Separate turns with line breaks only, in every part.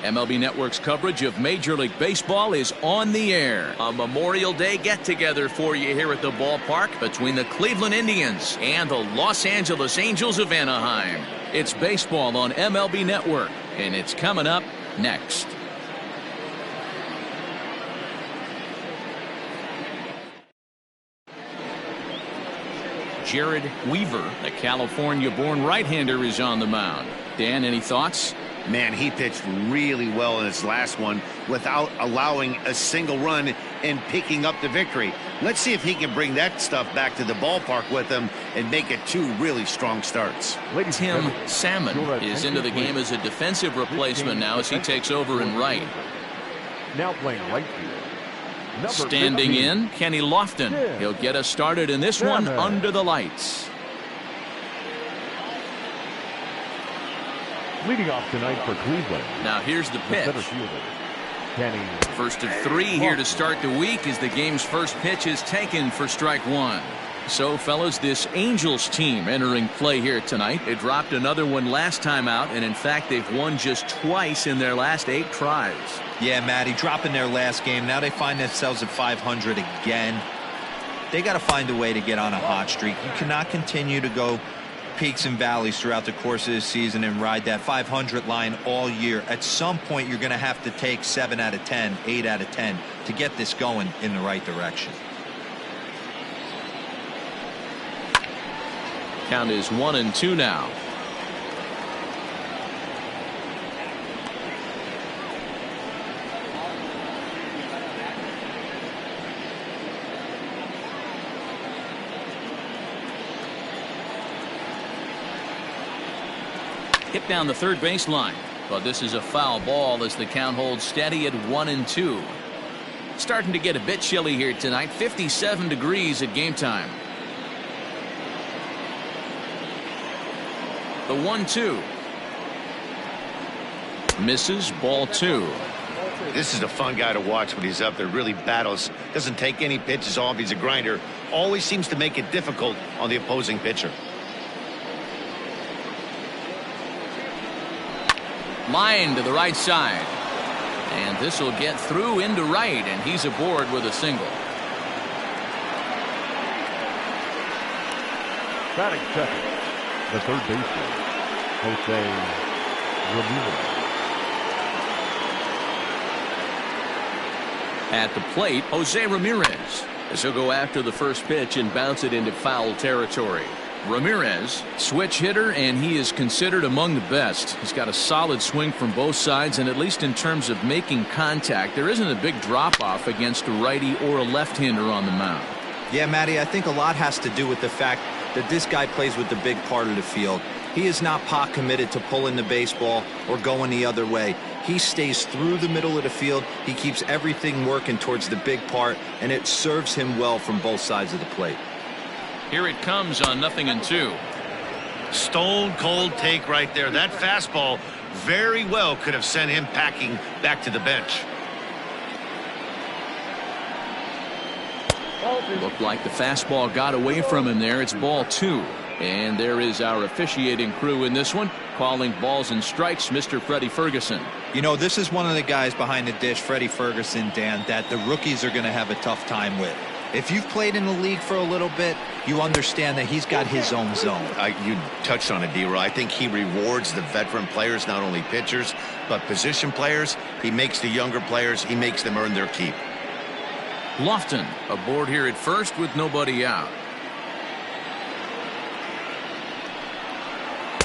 MLB Network's coverage of Major League Baseball is on the air. A Memorial Day get-together for you here at the ballpark between the Cleveland Indians and the Los Angeles Angels of Anaheim. It's baseball on MLB Network, and it's coming up next. Jared Weaver, the California-born right-hander, is on the mound. Dan, any thoughts?
Man, he pitched really well in his last one without allowing a single run and picking up the victory. Let's see if he can bring that stuff back to the ballpark with him and make it 2 really strong starts.
Tim Salmon is into the game as a defensive replacement now as he takes over in right.
Now playing right field.
Standing in, Kenny Lofton. He'll get us started in this one under the lights.
Leading off tonight for Cleveland.
Now here's the pitch.
Kenny.
First of 3 here to start the week as the game's first pitch is taken for strike 1. So, fellas, this Angels team entering play here tonight. They dropped another one last time out, and in fact, they've won just twice in their last 8 tries.
Yeah, Matty, dropping their last game. Now they find themselves at 500 again. They got to find a way to get on a hot streak. You cannot continue to go peaks and valleys throughout the course of this season and ride that 500 line all year. At some point, you're going to have to take 7 out of 10, 8 out of 10 to get this going in the right direction.
Count is 1-2 now. Hit down the third baseline, but this is a foul ball as the count holds steady at 1-2. Starting to get a bit chilly here tonight. 57 degrees at game time. The 1-2 misses, ball 2.
This is a fun guy to watch when he's up there. Really battles, doesn't take any pitches off. He's a grinder, always seems to make it difficult on the opposing pitcher.
Line to the right side, and this will get through into right, and he's aboard with a single.
Batting second, the third baseman, Jose Ramirez.
At the plate, Jose Ramirez, as he'll go after the first pitch and bounce it into foul territory. Ramirez, switch hitter, and he is considered among the best. He's got a solid swing from both sides, and at least in terms of making contact, there isn't a big drop-off against a righty or a left-hander on the mound.
Yeah, Matty, I think a lot has to do with the fact that this guy plays with the big part of the field. He is not pot committed to pulling the baseball or going the other way. He stays through the middle of the field. He keeps everything working towards the big part, and it serves him well from both sides of the plate.
Here it comes on 0-2.
Stone cold take right there. That fastball very well could have sent him packing back to the bench.
Looked like the fastball got away from him there. It's ball 2. And there is our officiating crew in this one, calling balls and strikes, Mr. Freddie Ferguson.
You know, this is one of the guys behind the dish, Freddie Ferguson, Dan, that the rookies are going to have a tough time with. If you've played in the league for a little bit, you understand that he's got his own zone.
You touched on it, D-Roy. I think he rewards the veteran players, not only pitchers, but position players. He makes the younger players, he makes them earn their keep.
Lofton aboard here at first with nobody out.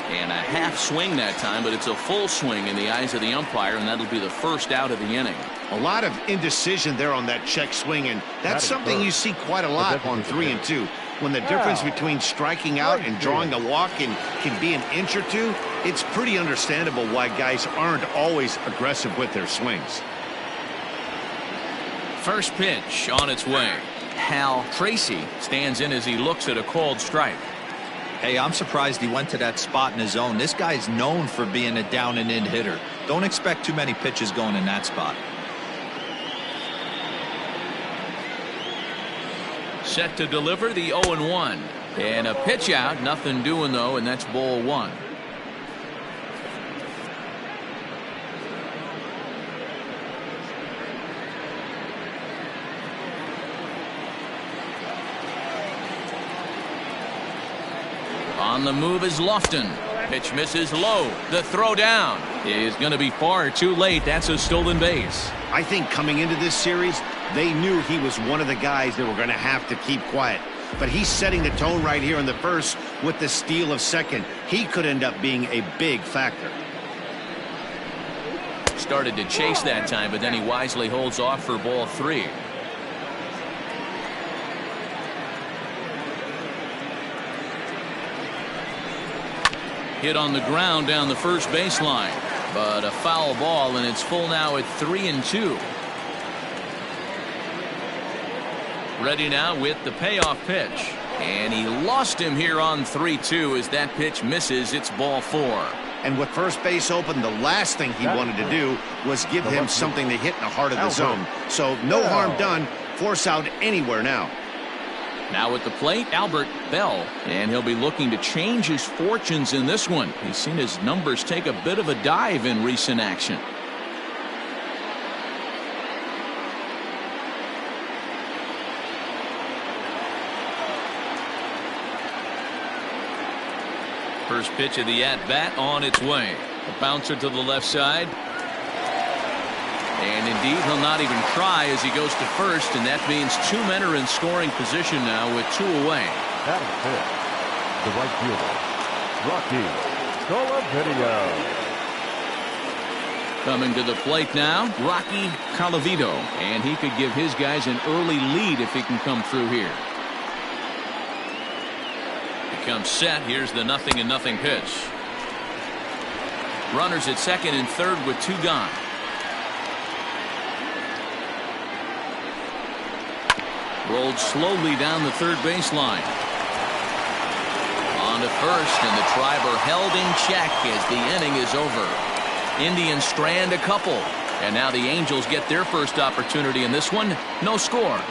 And a half swing that time, but it's a full swing in the eyes of the umpire, and that'll be the first out of the inning.
A lot of indecision there on that check swing, and that's something you see quite a lot on 3-2. When the difference between striking out and drawing a walk can be an inch or two, it's pretty understandable why guys aren't always aggressive with their swings.
First pitch on its way. Hal Tracy stands in as he looks at a called strike.
Hey, I'm surprised he went to that spot in his zone. This guy's known for being a down and in hitter. Don't expect too many pitches going in that spot.
Set to deliver the 0-1. And a pitch out, nothing doing though, and that's ball 1. On the move is Lofton. Pitch misses low. The throw down is going to be far too late. That's a stolen base.
I think coming into this series, they knew he was one of the guys that were going to have to keep quiet. But he's setting the tone right here in the first with the steal of second. He could end up being a big factor.
Started to chase that time, but then he wisely holds off for ball 3. Hit on the ground down the first baseline, but a foul ball, and it's full now at 3-2. Ready now with the payoff pitch, and he lost him here on 3-2 as that pitch misses. It's ball 4.
And with first base open, the last thing he wanted to do was give him something to hit in the heart of the zone. So no harm done. Force out anywhere now.
Now at the plate, Albert Bell, and he'll be looking to change his fortunes in this one. He's seen his numbers take a bit of a dive in recent action. First pitch of the at-bat on its way. A bouncer to the left side. And indeed, he'll not even try as he goes to first, and that means 2 men are in scoring position now with 2 away.
That is it. The right fielder, Rocky Colavito.
Coming to the plate now, Rocky Colavito, and he could give his guys an early lead if he can come through here. He comes set. Here's the 0-0 pitch. Runners at second and third with 2 gone. Rolled slowly down the third baseline. On to first, and the Triber held in check as the inning is over. Indians strand a couple, and now the Angels get their first opportunity in this one. No score.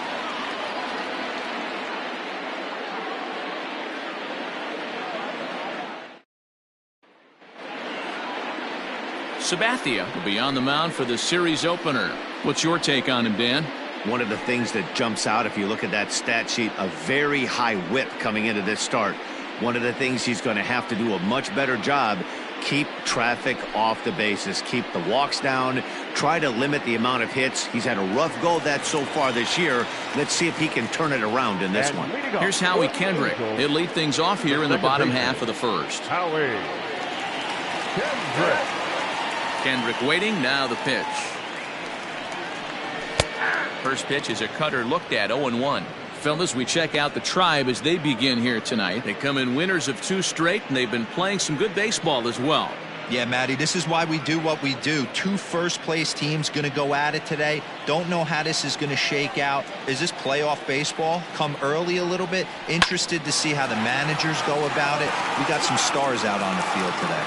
Sabathia will be on the mound for the series opener. What's your take on him, Dan?
One of the things that jumps out if you look at that stat sheet, a very high whip coming into this start. One of the things he's going to have to do a much better job, keep traffic off the bases, keep the walks down, try to limit the amount of hits. He's had a rough go of that so far this year. Let's see if he can turn it around in this one.
Here's Howie Kendrick. He'll lead things off here in the bottom half of the first.
Howie Kendrick.
Kendrick waiting. Now the pitch. First pitch is a cutter looked at. 0-1. Fellas, we check out the Tribe as they begin here tonight. They come in winners of 2 straight, and they've been playing some good baseball as well.
Yeah, Matty, this is why we do what we do. 2 first-place teams going to go at it today. Don't know how this is going to shake out. Is this playoff baseball? Come early a little bit. Interested to see how the managers go about it. We got some stars out on the field today.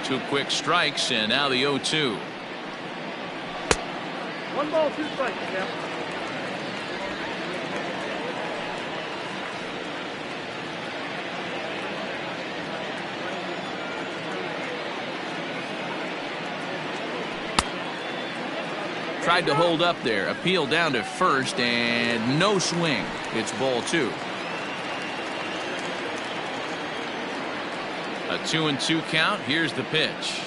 Two quick strikes, and now the 0-2.
1 ball, 2 strikes, yeah.
Tried to hold up there. Appeal down to first, and no swing. It's ball 2. A 2-2 count. Here's the pitch.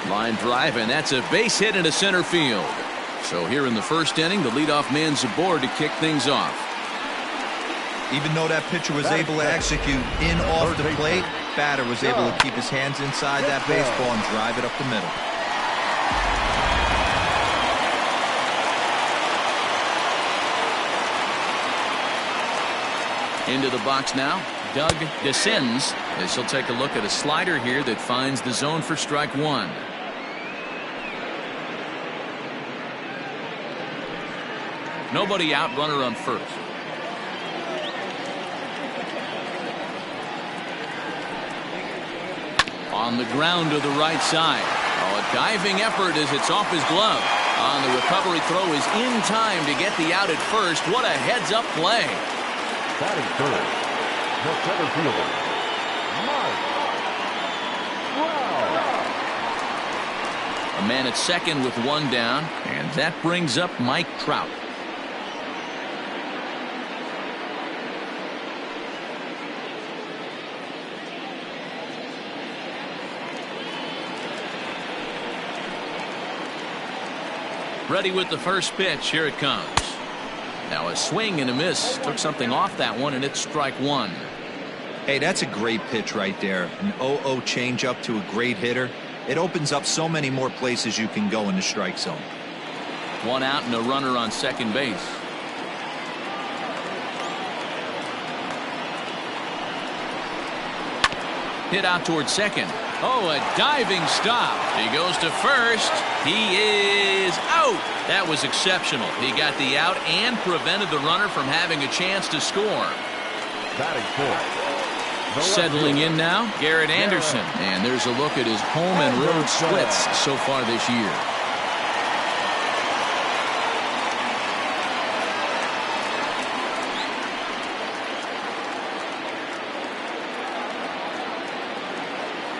Line drive, and that's a base hit into center field. So here in the first inning, the leadoff man's aboard to kick things off.
Even though that pitcher was able to execute in off the plate, batter was able to keep his hands inside that baseball and drive it up the middle.
Into the box now, Doug descends as he'll take a look at a slider here that finds the zone for strike 1. Nobody out, runner on first. On the ground to the right side. Oh, a diving effort as it's off his glove. On the recovery throw is in time to get the out at first. What a heads-up play.
Batting third, the center fielder, Mike Trout.
A man at second with one down, and that brings up Mike Trout. Ready with the first pitch. Here it comes. Now a swing and a miss. Took something off that one, and it's strike one.
Hey, that's a great pitch right there. An 0-0 changeup to a great hitter. It opens up so many more places you can go in the strike zone.
One out and a runner on second base. Hit out towards second. Oh, a diving stop. He goes to first. He is out. That was exceptional. He got the out and prevented the runner from having a chance to score.
Batting fourth.
Settling in now, Garrett Anderson. And there's a look at his home and road splits so far this year.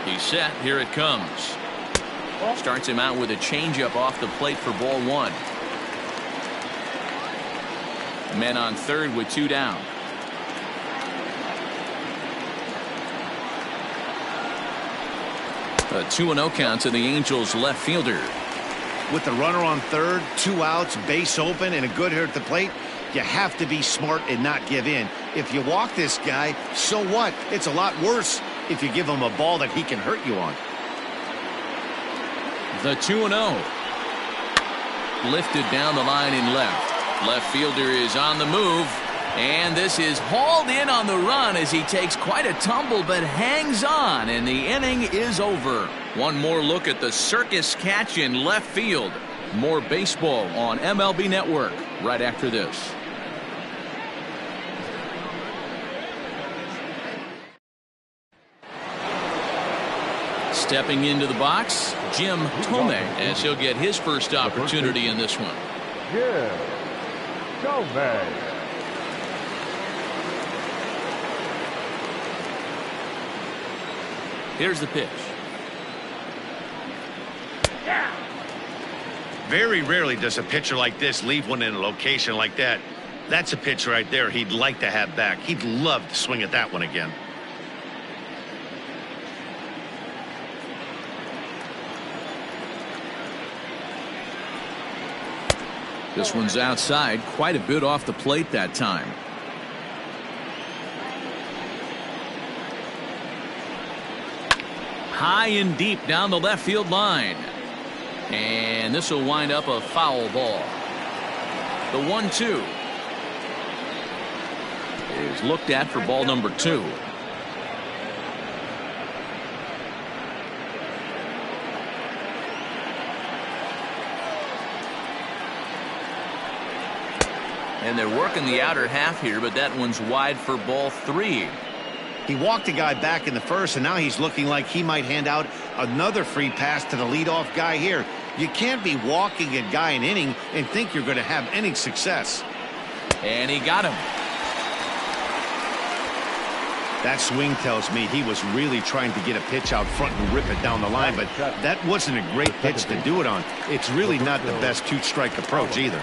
He's set. Here it comes. Starts him out with a changeup off the plate for ball one. Men on third with two down. A 2-0 count to the Angels left fielder.
With the runner on third, two outs, base open, and a good hitter at the plate, you have to be smart and not give in. If you walk this guy, so what? It's a lot worse if you give him a ball that he can hurt you on.
The 2-0. Lifted down the line in left. Left fielder is on the move. And this is hauled in on the run as he takes quite a tumble but hangs on. And the inning is over. One more look at the circus catch in left field. More baseball on MLB Network right after this. Stepping into the box, Jim Thome, as he'll get his first opportunity in this one.
Jim Thome.
Here's the pitch.
Very rarely does a pitcher like this leave one in a location like that. That's a pitch right there he'd like to have back. He'd love to swing at that one again.
This one's outside, quite a bit off the plate that time. High and deep down the left field line. And this will wind up a foul ball. The 1-2 is looked at for ball number 2. And they're working the outer half here, but that one's wide for ball 3.
He walked a guy back in the first, and now he's looking like he might hand out another free pass to the leadoff guy here. You can't be walking a guy an inning and think you're going to have any success.
And he got him.
That swing tells me he was really trying to get a pitch out front and rip it down the line, but that wasn't a great pitch to do it on. It's really not the best two-strike approach either.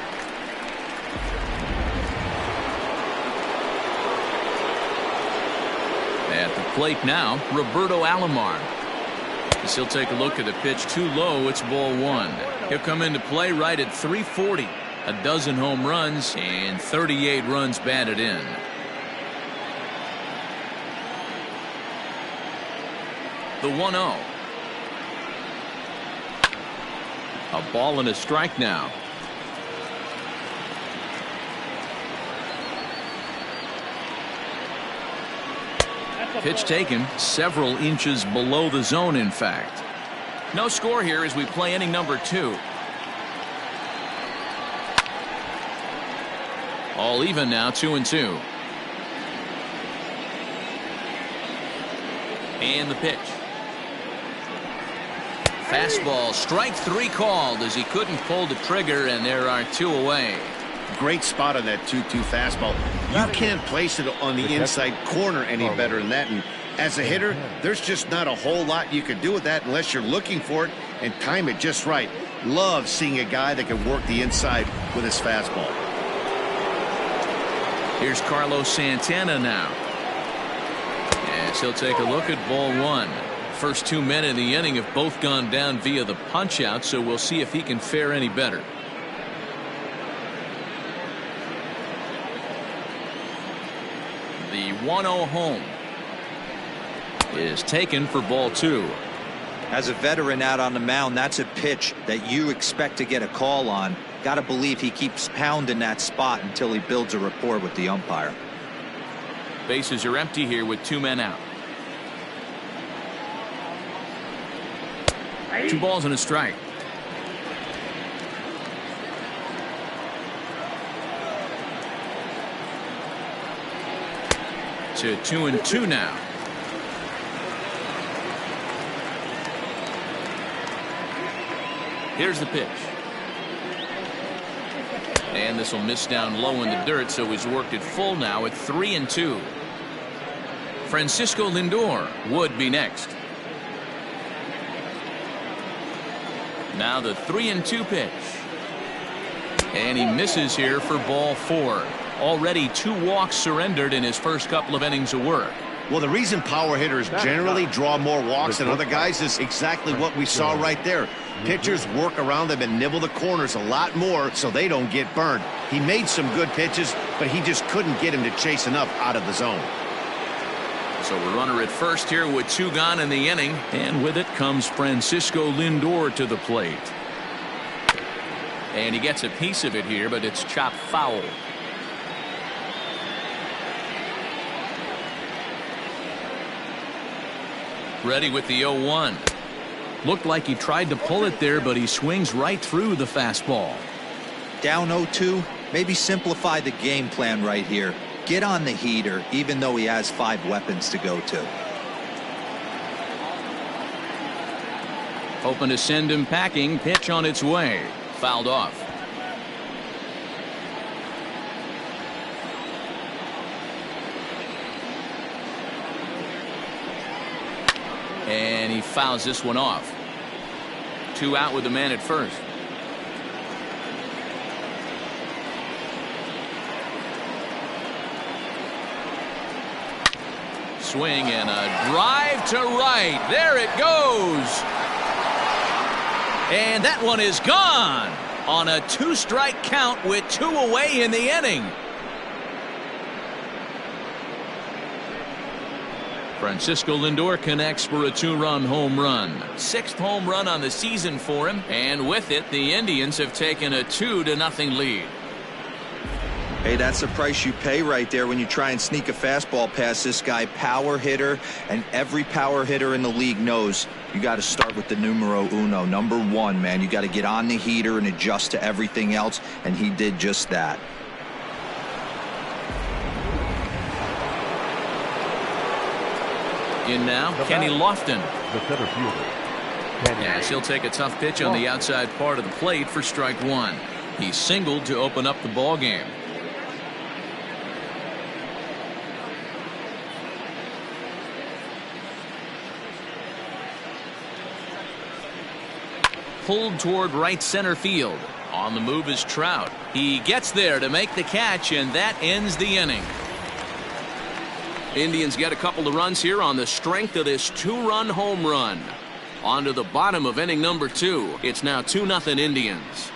At the plate now, Roberto Alomar. As he'll take a look at a pitch too low, it's ball 1. He'll come into play right at 340. A dozen home runs and 38 runs batted in. The 1-0. A ball and a strike now. Pitch taken several inches below the zone, in fact. No score here as we play inning number 2. All even now, 2-2. And the pitch. Fastball, strike 3 called as he couldn't pull the trigger, and there are 2 away.
Great spot on that 2-2 fastball. You can't place it on the inside corner any better than that, and As a hitter, there's just not a whole lot you can do with that unless you're looking for it and time it just right. Love seeing a guy that can work the inside with his fastball.
Here's Carlos Santana now. As he'll take a look at ball one. First 2 men in the inning have both gone down via the punch out, so we'll see if he can fare any better. The 1-0 home is taken for ball two.
As a veteran out on the mound, that's a pitch that you expect to get a call on. Got to believe he keeps pounding that spot until he builds a rapport with the umpire.
Bases are empty here with 2 men out. 2 balls and a strike. To 2-2 now. Here's the pitch. And this will miss down low in the dirt, so he's worked it full now at 3-2. Francisco Lindor would be next. Now the 3-2 pitch. And he misses here for ball 4. Already 2 walks surrendered in his first couple of innings of work.
Well, the reason power hitters generally draw more walks than other guys is exactly what we saw right there. Pitchers work around them and nibble the corners a lot more so they don't get burned. He made some good pitches, but he just couldn't get him to chase enough out of the zone.
So a runner at first here with 2 gone in the inning, and with it comes Francisco Lindor to the plate. And he gets a piece of it here, but it's chopped foul. Ready with the 0-1. Looked like he tried to pull it there, but he swings right through the fastball.
Down 0-2, maybe simplify the game plan right here. Get on the heater, even though he has 5 weapons to go to.
Hoping to send him packing. Pitch on its way. Fouled off. And he fouls this one off. 2 out with the man at first. Swing and a drive to right. There it goes. And that one is gone on a 2-strike count with 2 away in the inning. Francisco Lindor connects for a 2-run home run. 6th home run on the season for him, and with it the Indians have taken a 2-0 lead.
Hey, that's the price you pay right there when you try and sneak a fastball past this guy. Power hitter, and every power hitter in the league knows you got to start with the numero uno, number 1, man. You got to get on the heater and adjust to everything else, and he did just that.
In now, Kenny Lofton.
The center fielder.
Yes, he'll take a tough pitch on the outside part of the plate for strike 1. He singled to open up the ball game. Pulled toward right center field. On the move is Trout. He gets there to make the catch, and that ends the inning. Indians get a couple of runs here on the strength of this 2-run home run. On to the bottom of inning number 2. It's now 2-0 Indians.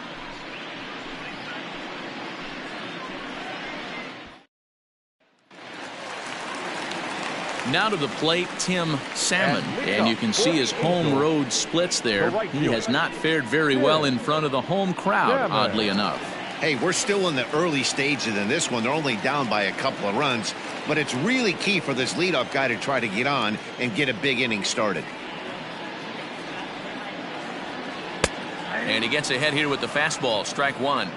Now to the plate, Tim Salmon, and you can see his home road splits there. He has not fared very well in front of the home crowd, oddly enough.
Hey, we're still in the early stages in this one. They're only down by a couple of runs, but it's really key for this leadoff guy to try to get on and get a big inning started.
And he gets ahead here with the fastball, strike 1.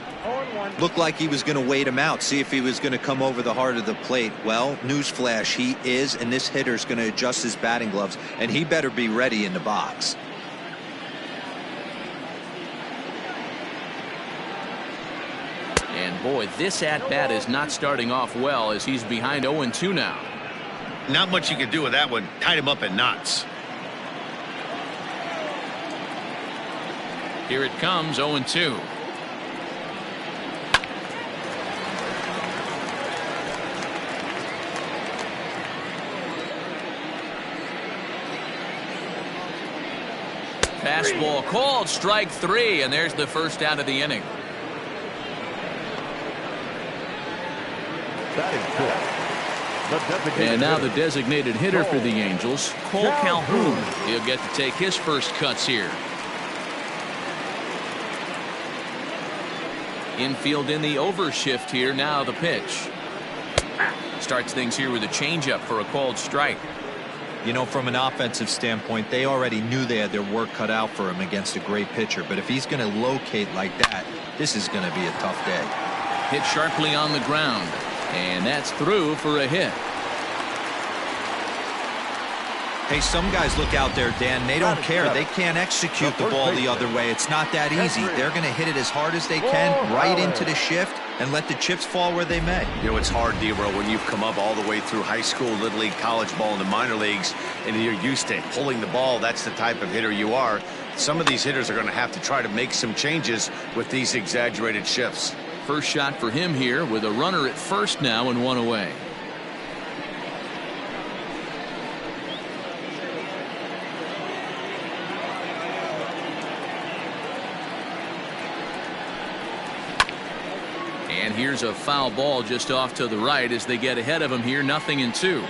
Looked like he was going to wait him out, see if he was going to come over the heart of the plate. Well, newsflash, he is, and this hitter's going to adjust his batting gloves, and he better be ready in the box. And boy, this at-bat is not starting off well as he's behind 0-2 now.
Not much you can do with that one. Tied him up in knots.
Here it comes, 0-2. Fastball called, strike 3, and there's the first out of the inning. And now the designated hitter for the Angels, Cole Calhoun. He'll get to take his first cuts here. Infield in the overshift here. Now the pitch. Starts things here with a changeup for a called strike.
You know, from an offensive standpoint, they already knew they had their work cut out for him against a great pitcher. But if he's going to locate like that, this is going to be a tough day.
Hit sharply on the ground. And that's through for a hit.
Hey, some guys look out there, Dan. They don't care. They can't execute the ball the other way. It's not that easy. They're going to hit it as hard as they can, right into the shift, and let the chips fall where they may.
You know, it's hard, D-Bro, when you've come up all the way through high school, little league, college ball, and the minor leagues, and you're used to pulling the ball. That's the type of hitter you are. Some of these hitters are going to have to try to make some changes with these exaggerated shifts.
First shot for him here with a runner at first now and one away. And here's a foul ball just off to the right as they get ahead of him here. 0-2.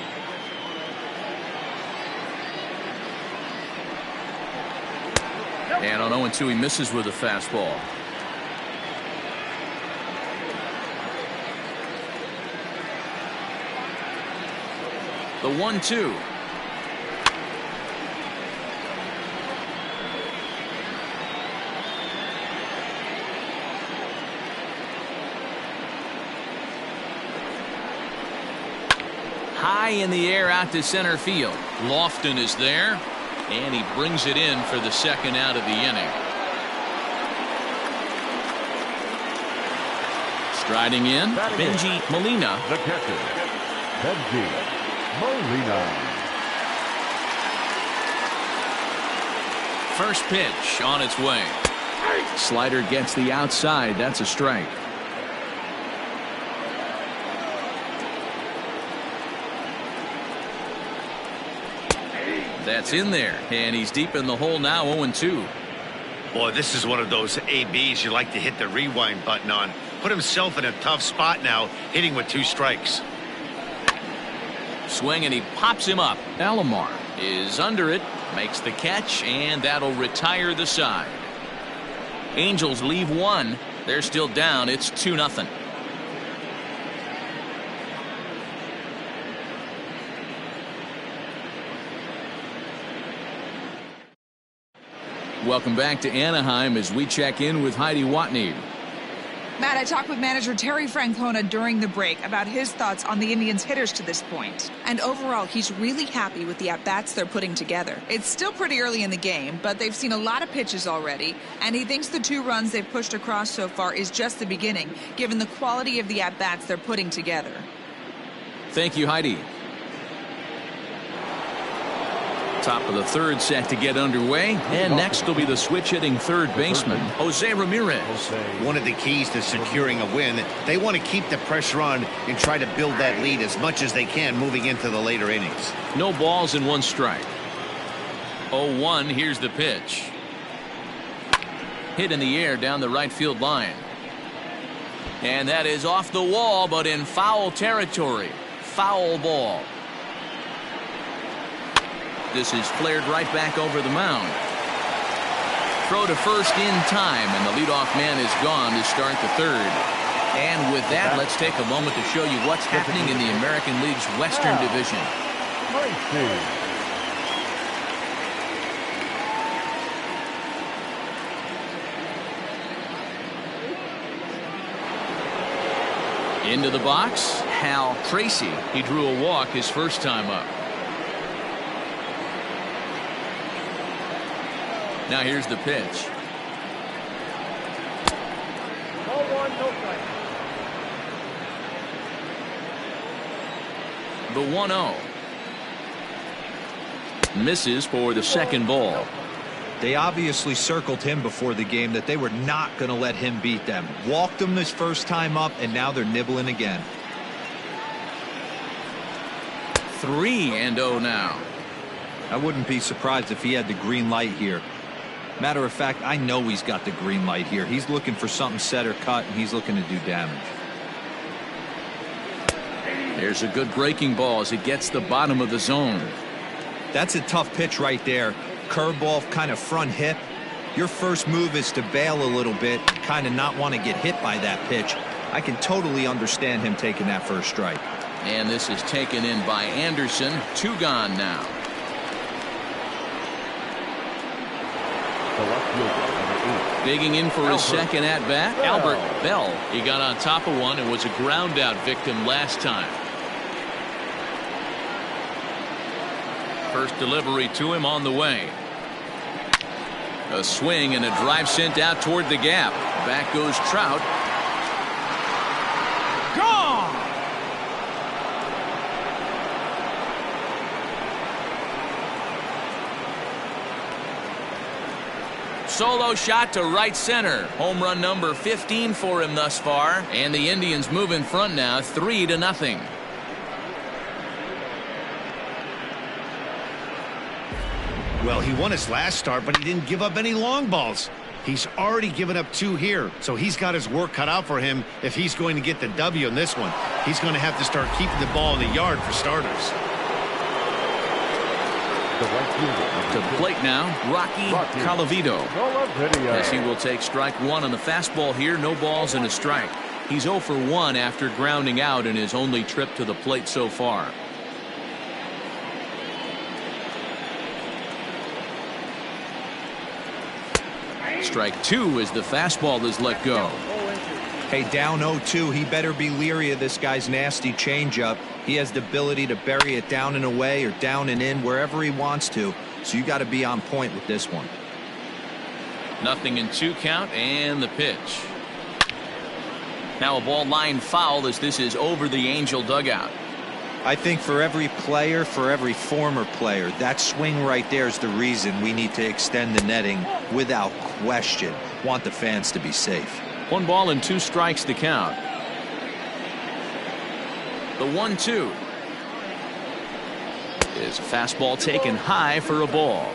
And on 0-2 he misses with a fastball. The 1-2. High in the air out to center field. Lofton is there, and he brings it in for the second out of the inning. Striding in, Benji Molina.
The catcher, Benji Molina.
First pitch on its way. Slider gets the outside. That's a strike. That's in there, and he's deep in the hole now. 0-2.
Boy, this is one of those ABs you like to hit the rewind button on. Put himself in a tough spot now, hitting with 2 strikes.
Swing, and he pops him up. Alomar is under it, makes the catch, and that'll retire the side. Angels leave 1. They're still down. It's 2-0. Welcome back to Anaheim as we check in with Heidi Watney.
Matt, I talked with manager Terry Francona during the break about his thoughts on the Indians' hitters to this point. And overall, he's really happy with the at-bats they're putting together. It's still pretty early in the game, but they've seen a lot of pitches already, and he thinks the 2 runs they've pushed across so far is just the beginning, given the quality of the at-bats they're putting together.
Thank you, Heidi. Top of the 3rd set to get underway, and next will be the switch-hitting third baseman, Jose Ramirez.
One of the keys to securing a win, they want to keep the pressure on and try to build that lead as much as they can moving into the later innings.
No balls and 1 strike. 0-1, here's the pitch. Hit in the air down the right field line. And that is off the wall, but in foul territory. Foul ball. This is flared right back over the mound. Throw to first in time, and the leadoff man is gone to start the 3rd. And with that, let's take a moment to show you what's happening in the American League's Western Division. Into the box, Hal Tracy. He drew a walk his first time up. Now here's the pitch.
Ball 1, no strike.
The 1-0. misses for the second ball.
They obviously circled him before the game that they were not going to let him beat them. Walked him his first time up, and now they're nibbling again.
3-0 now.
I wouldn't be surprised if he had the green light here. Matter of fact, I know he's got the green light here. He's looking for something set or cut, and he's looking to do damage.
There's a good breaking ball as it gets the bottom of the zone.
That's a tough pitch right there. Curveball, kind of front hip. Your first move is to bail a little bit, kind of not want to get hit by that pitch. I can totally understand him taking that first strike.
And this is taken in by Anderson. 2 gone now.
The left fielder, number 8.
Digging in for his second at bat, Albert Bell. He got on top of one and was a ground out victim last time. First delivery to him on the way. A swing and a drive sent out toward the gap. Back goes Trout. Gone! Solo shot to right center. Home run number 15 for him thus far. And the Indians move in front now 3-0.
Well, he won his last start, but he didn't give up any long balls. He's already given up 2 here, so he's got his work cut out for him if he's going to get the W in this one. He's going to have to start keeping the ball in the yard for starters.
The right fielder,
To the plate now, Rocky Colavito. As he will take strike 1 on the fastball here. No balls and a strike. He's 0 for 1 after grounding out in his only trip to the plate so far. Strike 2 as the fastball is let go.
Hey, down 0-2, he better be leery of this guy's nasty changeup. He has the ability to bury it down and away or down and in wherever he wants to. So you got to be on point with this one.
0-2 count and the pitch. Now a ball line foul as this is over the Angel dugout.
I think for every player, for every former player, that swing right there is the reason we need to extend the netting without question. Want the fans to be safe.
1 ball and 2 strikes to count. The 1-2 is a fastball taken high for a ball.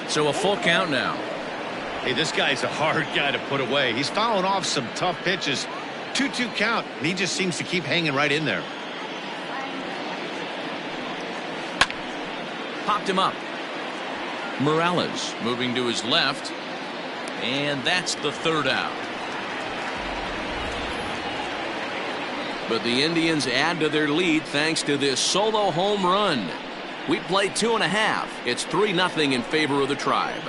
So a full count now.
Hey, this guy's a hard guy to put away. He's fouling off some tough pitches. 2-2 count, and he just seems to keep hanging right in there.
Popped him up. Morales moving to his left. And that's the 3rd out. But the Indians add to their lead thanks to this solo home run. We played 2.5. It's 3-0 in favor of the Tribe.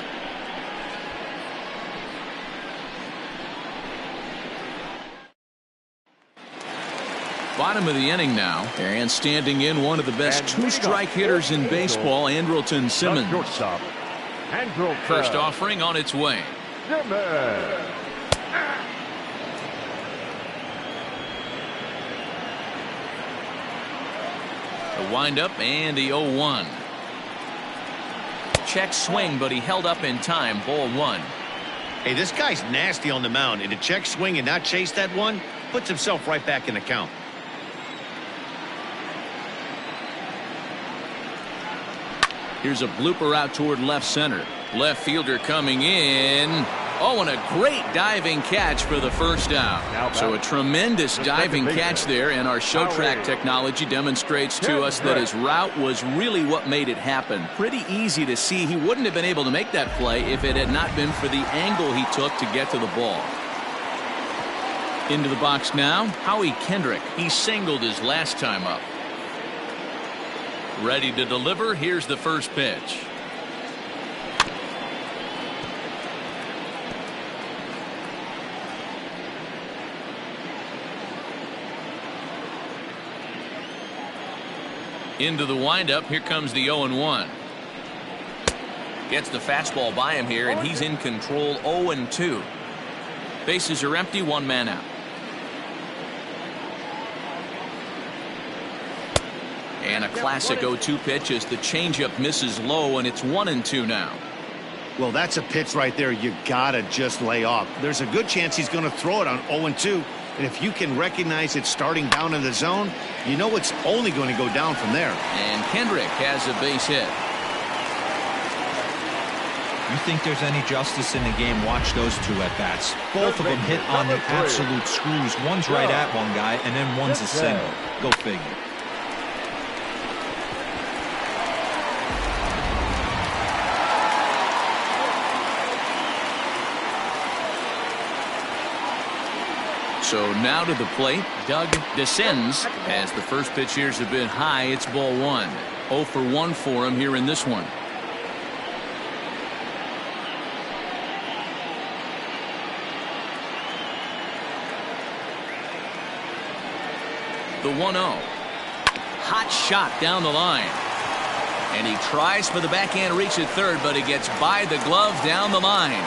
Bottom of the inning now, and standing in one of the best 2-strike hitters in baseball, Andrelton Simmons. First offering on its way. The windup and the 0-1. Check swing, but he held up in time. Ball 1.
Hey, this guy's nasty on the mound, and to check swing and not chase that one puts himself right back in the count.
Here's a blooper out toward left center. Left fielder coming in. Oh, and a great diving catch for the first out. So a tremendous diving catch there, and our show track technology demonstrates to us that his route was really what made it happen. Pretty easy to see. He wouldn't have been able to make that play if it had not been for the angle he took to get to the ball. Into the box now, Howie Kendrick. He singled his last time up. Ready to deliver. Here's the first pitch. Into the windup. Here comes the 0-1. Gets the fastball by him here, and he's in control. 0-2. Bases are empty. 1 man out. And a classic 0-2 pitch as the changeup misses low, and it's 1-2 now.
Well, that's a pitch right there you gotta just lay off. There's a good chance he's going to throw it on 0-2. And if you can recognize it starting down in the zone, you know it's only going to go down from there.
And Kendrick has a base hit.
You think there's any justice in the game? Watch those two at-bats. Both of them hit on the absolute screws. One's right at one guy, and then one's a single. Go figure.
So now to the plate, Doug descends as the first pitch here's a bit high. It's ball 1. 0 for 1 for him here in this one. The 1-0. Hot shot down the line. And he tries for the backhand reach at third, but it gets by the glove down the line.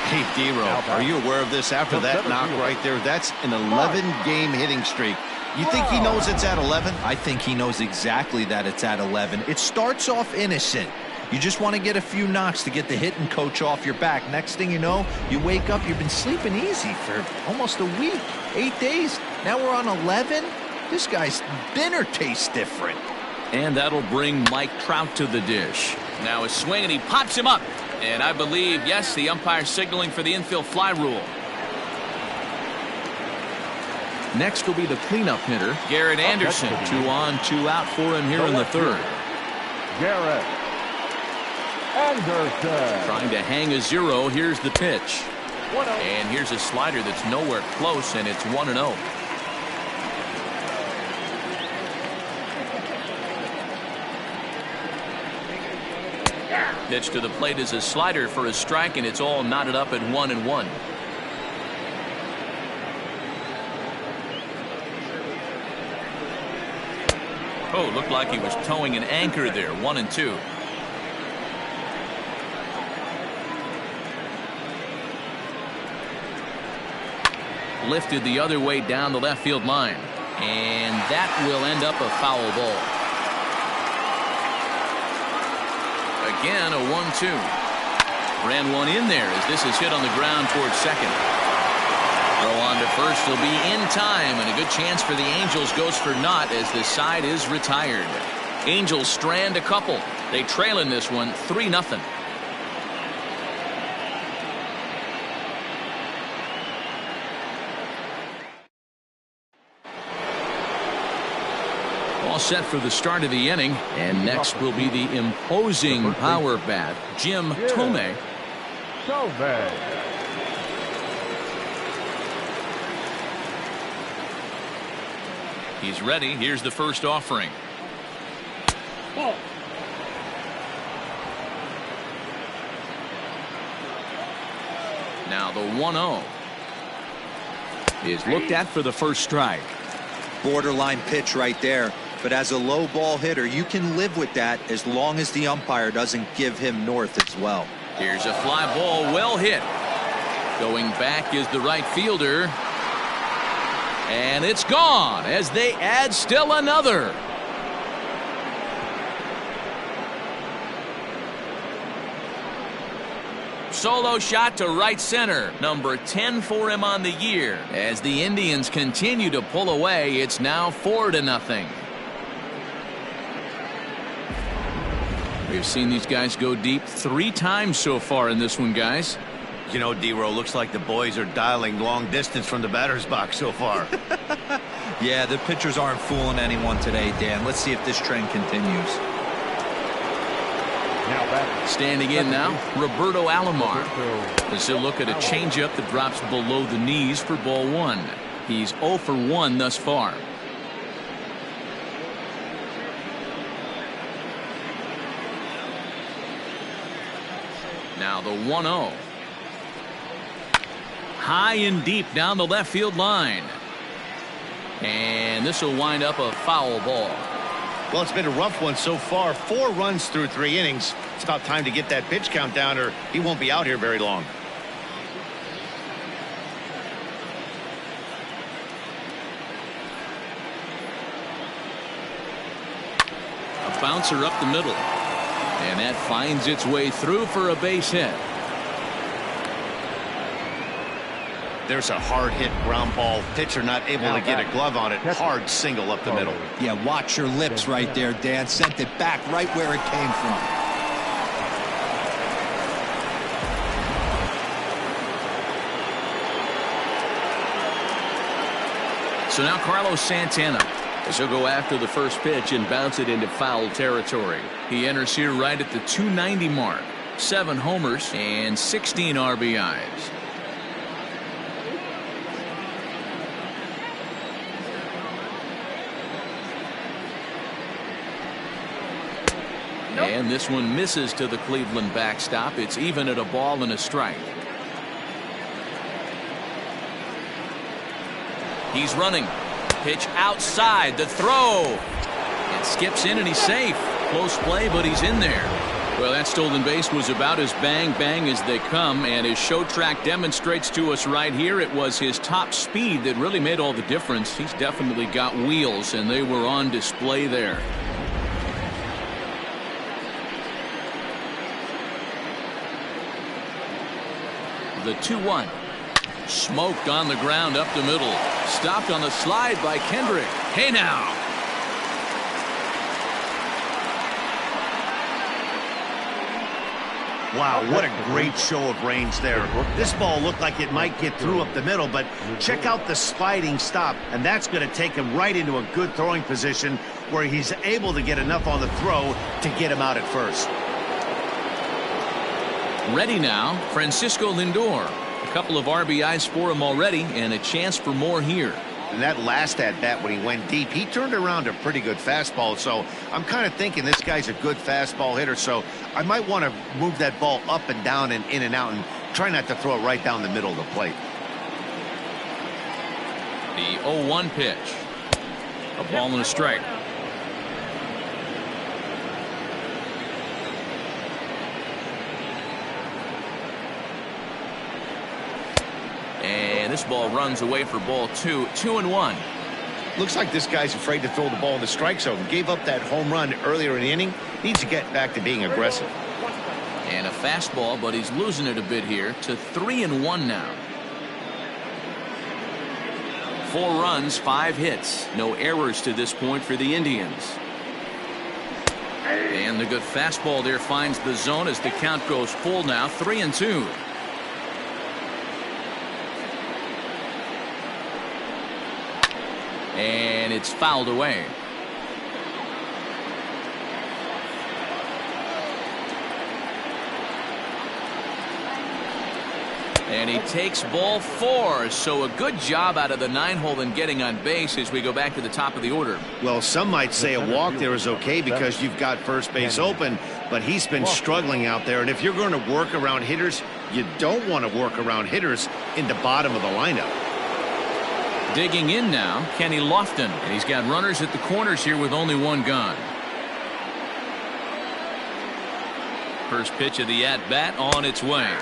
Hey, D-Row, are you aware of this? After that knock right there, that's an 11-game hitting streak. You think he knows it's at 11?
I think he knows exactly that it's at 11. It starts off innocent. You just want to get a few knocks to get the hitting coach off your back. Next thing you know, you wake up, you've been sleeping easy for almost a week, 8 days. Now we're on 11. This guy's dinner tastes different.
And that'll bring Mike Trout to the dish. Now a swing, and he pops him up. And I believe, yes, the umpire signaling for the infield fly rule. Next will be the cleanup hitter, Garrett Anderson. 2 on, 2 out for him here in the third.
Garrett Anderson.
Trying to hang a 0. Here's the pitch. And here's a slider that's nowhere close, and it's 1-0. Pitch to the plate is a slider for a strike, and it's all knotted up at 1-1. Oh, looked like he was towing an anchor there. 1-2. Lifted the other way down the left field line, and that will end up a foul ball. Again, a 1-2. Ran one in there as this is hit on the ground towards second. Throw on to first will be in time, and a good chance for the Angels goes for naught as this side is retired. Angels strand a couple. They trail in this one 3-0. All set for the start of the inning, and next will be the imposing power bat, Jim Thome. He's ready. Here's the first offering. Ball. Now the 1-0 is looked at for the first strike.
Borderline pitch right there. But as a low ball hitter, you can live with that as long as the umpire doesn't give him north as well.
Here's a fly ball, well hit. Going back is the right fielder. And it's gone as they add still another. Solo shot to right center. Number 10 for him on the year. As the Indians continue to pull away, it's now 4-0. We've seen these guys go deep 3 times so far in this one, guys.
You know, D-Row, looks like the boys are dialing long distance from the batter's box so far.
Yeah, the pitchers aren't fooling anyone today, Dan. Let's see if this trend continues.
Standing in now, Roberto Alomar. As he'll look at a changeup that drops below the knees for ball 1. He's 0 for 1 thus far. Now the 1-0. High and deep down the left field line. And this will wind up a foul ball.
Well, it's been a rough one so far. 4 runs through 3 innings. It's about time to get that pitch count down, or he won't be out here very long.
bouncer up the middle. And that finds its way through for a base hit.
There's a hard hit ground ball. Pitcher not able to get a glove on it. Hard single up the middle.
Yeah, watch your lips right there, Dan. Sent it back right where it came from.
So now Carlos Santana, as he'll go after the first pitch and bounce it into foul territory. He enters here right at the 290 mark. 7 homers and 16 RBIs. And this one misses to the Cleveland backstop. It's even at a ball and a strike. He's running. Pitch outside. The throw. It skips in and he's safe. Close play, but he's in there. Well, that stolen base was about as bang as they come, and his show track demonstrates to us right here it was his top speed that really made all the difference. He's definitely got wheels, and they were on display there. The 2-1. Smoked on the ground up the middle. Stopped on the slide by Kendrick. Hey now.
Wow, what a great show of range there. This ball looked like it might get through up the middle, but check out the sliding stop, and that's going to take him right into a good throwing position where he's able to get enough on the throw to get him out at first.
Ready now, Francisco Lindor. A couple of RBIs for him already, and a chance for more here.
And that last at-bat when he went deep, he turned around a pretty good fastball. So I'm kind of thinking this guy's a good fastball hitter. So I might want to move that ball up and down and in and out and try not to throw it right down the middle of the plate.
The 0-1 pitch. A ball and a strike. And this ball runs away for ball 2. 2-1.
Looks like this guy's afraid to throw the ball in the strike zone. Gave up that home run earlier in the inning. Needs to get back to being aggressive.
And a fastball, but he's losing it a bit here to 3-1 now. 4 runs, 5 hits. No errors to this point for the Indians. And the good fastball there finds the zone as the count goes full now. 3-2. And it's fouled away. And he takes ball 4. So a good job out of the 9-hole in getting on base as we go back to the top of the order.
Well, some might say a walk there is okay because you've got first base open, but he's been struggling out there. And if you're going to work around hitters, you don't want to work around hitters in the bottom of the lineup.
Digging in now, Kenny Lofton. And he's got runners at the corners here with only 1 gone. First pitch of the at-bat on its way.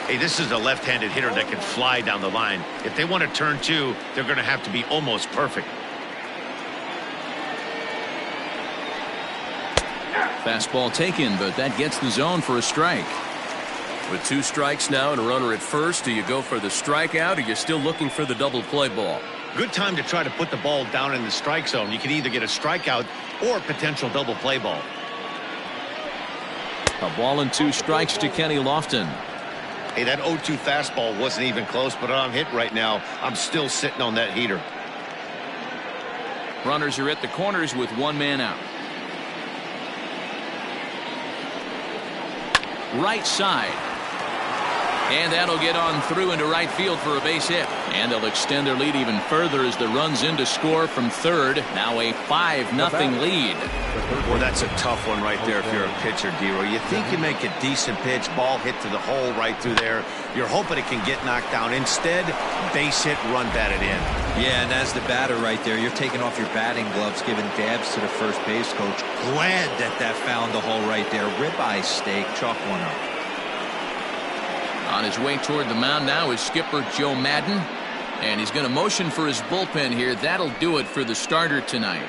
Hey, this is a left-handed hitter that can fly down the line. If they want to turn 2, they're going to have to be almost perfect.
Fastball taken, but that gets the zone for a strike. With 2 strikes now and a runner at first, do you go for the strikeout or are you still looking for the double play ball?
Good time to try to put the ball down in the strike zone. You can either get a strikeout or potential double play ball.
A ball and 2 strikes to Kenny Lofton.
Hey, that 0-2 fastball wasn't even close, but I'm hit right now. I'm still sitting on that heater.
Runners are at the corners with 1 man out. Right side. And that'll get on through into right field for a base hit. And they'll extend their lead even further as the runs in to score from third. Now a 5-0 lead.
Well, that's a tough one right there if you're a pitcher, D-Roy. You think you make a decent pitch, ball hit to the hole right through there. You're hoping it can get knocked down. Instead, base hit, run batted in.
Yeah, and as the batter right there, you're taking off your batting gloves, giving dabs to the first base coach. Glad that found the hole right there. Ribeye steak, chalk one up.
On his way toward the mound now is skipper Joe Madden. And he's going to motion for his bullpen here. That'll do it for the starter tonight.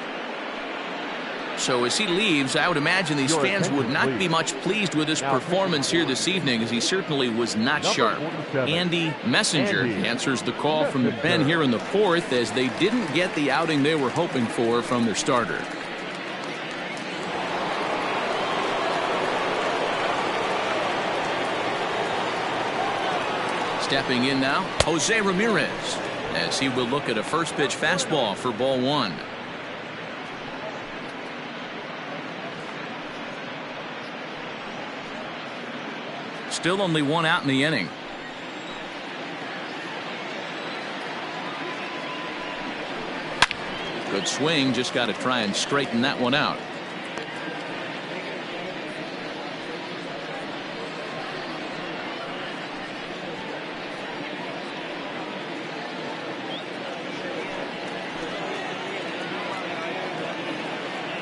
So as he leaves, I would imagine these fans would not be much pleased with his performance here this evening, as he certainly was not sharp. Andy Messenger answers the call from the pen here in the fourth, as they didn't get the outing they were hoping for from their starter. Stepping in now, Jose Ramirez, as he will look at a first pitch fastball for ball one. Still only one out in the inning. Good swing, just got to try and straighten that one out.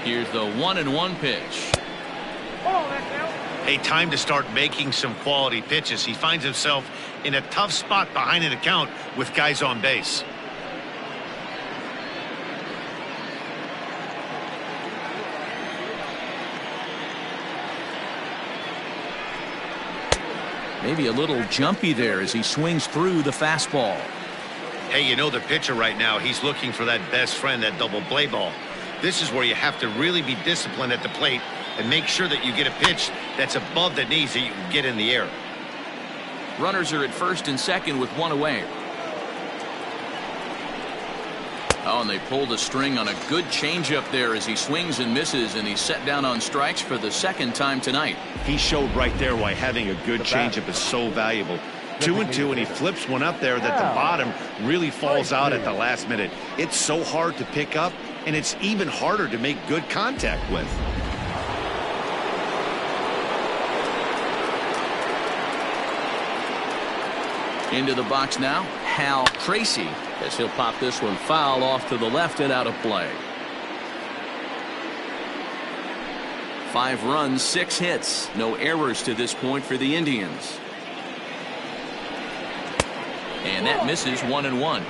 Here's the 1-1 pitch.
Hey, time to start making some quality pitches. He finds himself in a tough spot behind an account with guys on base.
Maybe a little jumpy there as he swings through the fastball.
Hey, you know the pitcher right now, he's looking for that best friend, that double play ball. This is where you have to really be disciplined at the plate and make sure that you get a pitch that's above the knees that you can get in the air.
Runners are at first and second with one away. Oh, and they pulled a string on a good changeup there as he swings and misses, and he's set down on strikes for the second time tonight.
He showed right there why having a good changeup is so valuable. 2-2, and he flips one up there that the bottom really falls out at the last minute. It's so hard to pick up, and it's even harder to make good contact with.
Into the box now, Hal Tracy, as he'll pop this one foul off to the left and out of play. 5 runs, 6 hits, no errors to this point for the Indians. And that misses 1-1.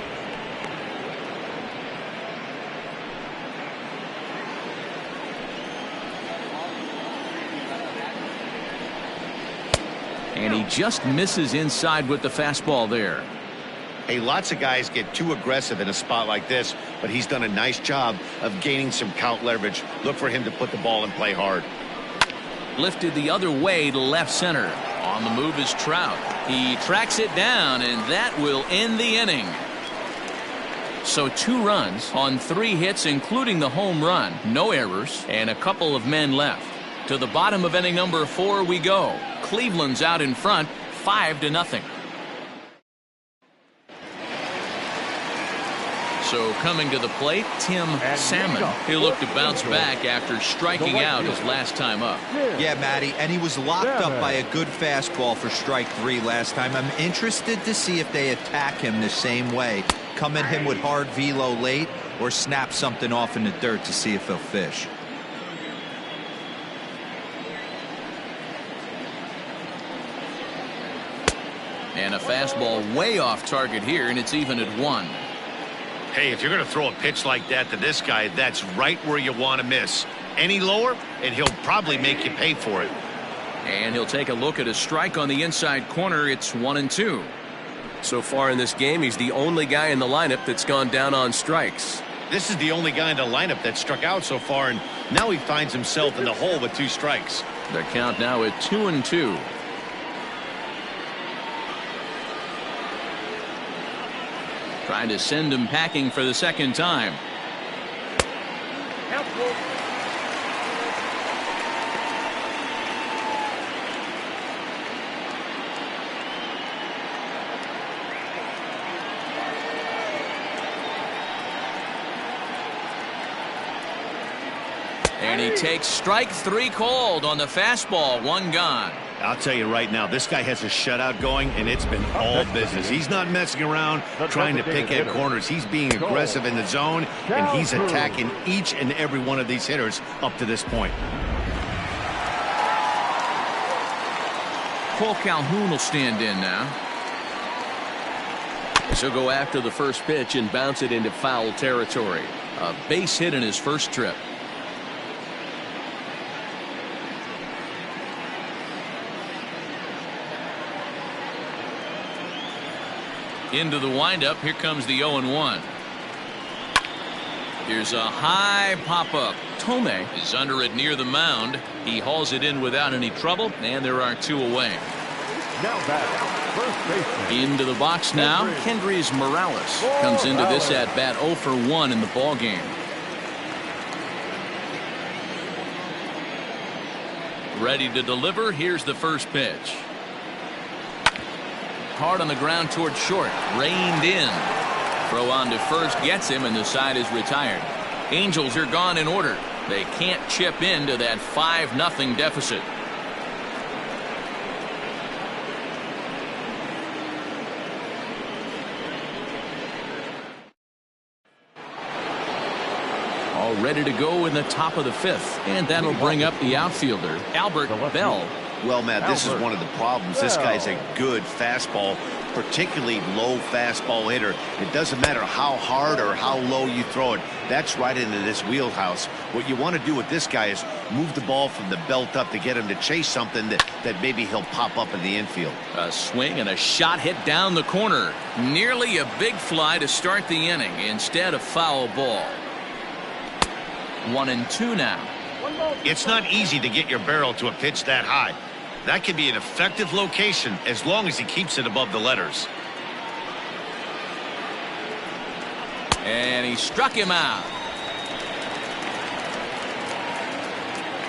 And he just misses inside with the fastball there.
Hey, lots of guys get too aggressive in a spot like this, but he's done a nice job of gaining some count leverage. Look for him to put the ball and play hard.
Lifted the other way to left center. On the move is Trout. He tracks it down, and that will end the inning. So 2 runs on 3 hits, including the home run. No errors, and a couple of men left. To the bottom of inning number 4 we go. Cleveland's out in front, 5-0. So coming to the plate, Tim Salmon. He'll look to bounce back after striking out his last time up.
Yeah, Matty, and he was locked up by a good fastball for strike 3 last time. I'm interested to see if they attack him the same way. Come at him with hard velo late, or snap something off in the dirt to see if he'll fish.
And a fastball way off target here, and it's even at 1.
Hey, if you're going to throw a pitch like that to this guy, that's right where you want to miss. Any lower, and he'll probably make you pay for it.
And he'll take a look at a strike on the inside corner. It's 1-2.
So far in this game, he's the only guy in the lineup that's gone down on strikes.
This is the only guy in the lineup that struck out so far, and now he finds himself in the hole with 2 strikes.
The count now at 2-2. Trying to send him packing for the second time. And he takes strike 3 called on the fastball. 1 gone.
I'll tell you right now, this guy has a shutout going, and it's been all business. He's not messing around trying to pick at corners. He's being aggressive in the zone, and he's attacking each and every one of these hitters up to this point.
Cole Calhoun will stand in now. So go after the first pitch and bounce it into foul territory. A base hit in his first trip. Into the windup. Here comes the 0-1. Here's a high pop-up. Tome is under it near the mound. He hauls it in without any trouble, and there are 2 away.
Now batting, first baseman.
Into the box now. Kendrys Morales comes into this at bat 0 for 1 in the ball game. Ready to deliver. Here's the first pitch. Hard on the ground toward short. Reined in. Throw on to first gets him, and the side is retired. Angels are gone in order. They can't chip into that 5-0 deficit. All ready to go in the top of the 5th, and that'll bring up the outfielder, Albert Bell.
Well, Matt, this is one of the problems. This guy's a good fastball, particularly low fastball hitter. It doesn't matter how hard or how low you throw it. That's right into this wheelhouse. What you want to do with this guy is move the ball from the belt up to get him to chase something that maybe he'll pop up in the infield.
A swing and a shot hit down the corner. Nearly a big fly to start the inning. Instead, a foul ball. 1-2 now.
It's not easy to get your barrel to a pitch that high. That can be an effective location as long as he keeps it above the letters.
And he struck him out.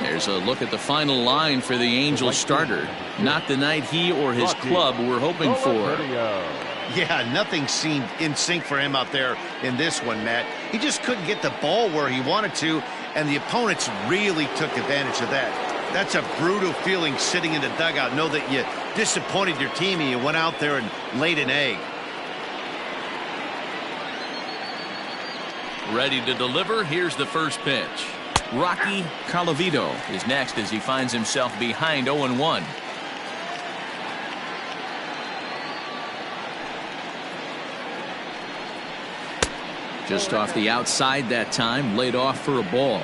There's a look at the final line for the Angels starter. Not the night he or his club were hoping for.
Yeah, nothing seemed in sync for him out there in this one, Matt. He just couldn't get the ball where he wanted to, and the opponents really took advantage of that. That's a brutal feeling sitting in the dugout. Know that you disappointed your team and you went out there and laid an egg.
Ready to deliver. Here's the first pitch. Rocky Colavito is next as he finds himself behind 0-1. Just off the outside that time, laid off for a ball.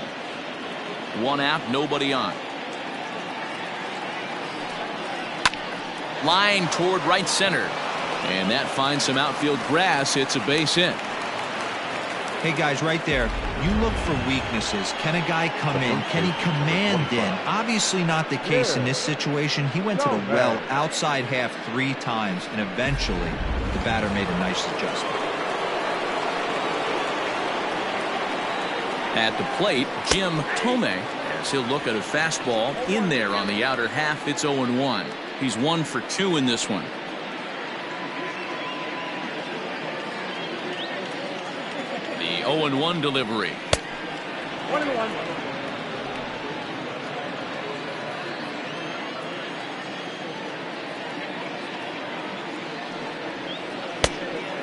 1 out, nobody on. Line toward right center. And that finds some outfield grass. It's a base hit.
Hey, guys, right there, you look for weaknesses. Can a guy come in? Can he command in? Obviously not the case in this situation. He went to the well outside half 3 times, and eventually the batter made a nice adjustment.
At the plate, Jim Tome, as he'll look at a fastball in there on the outer half. It's 0-1. He's 1 for 2 in this one. The 0-1 delivery.
1-1.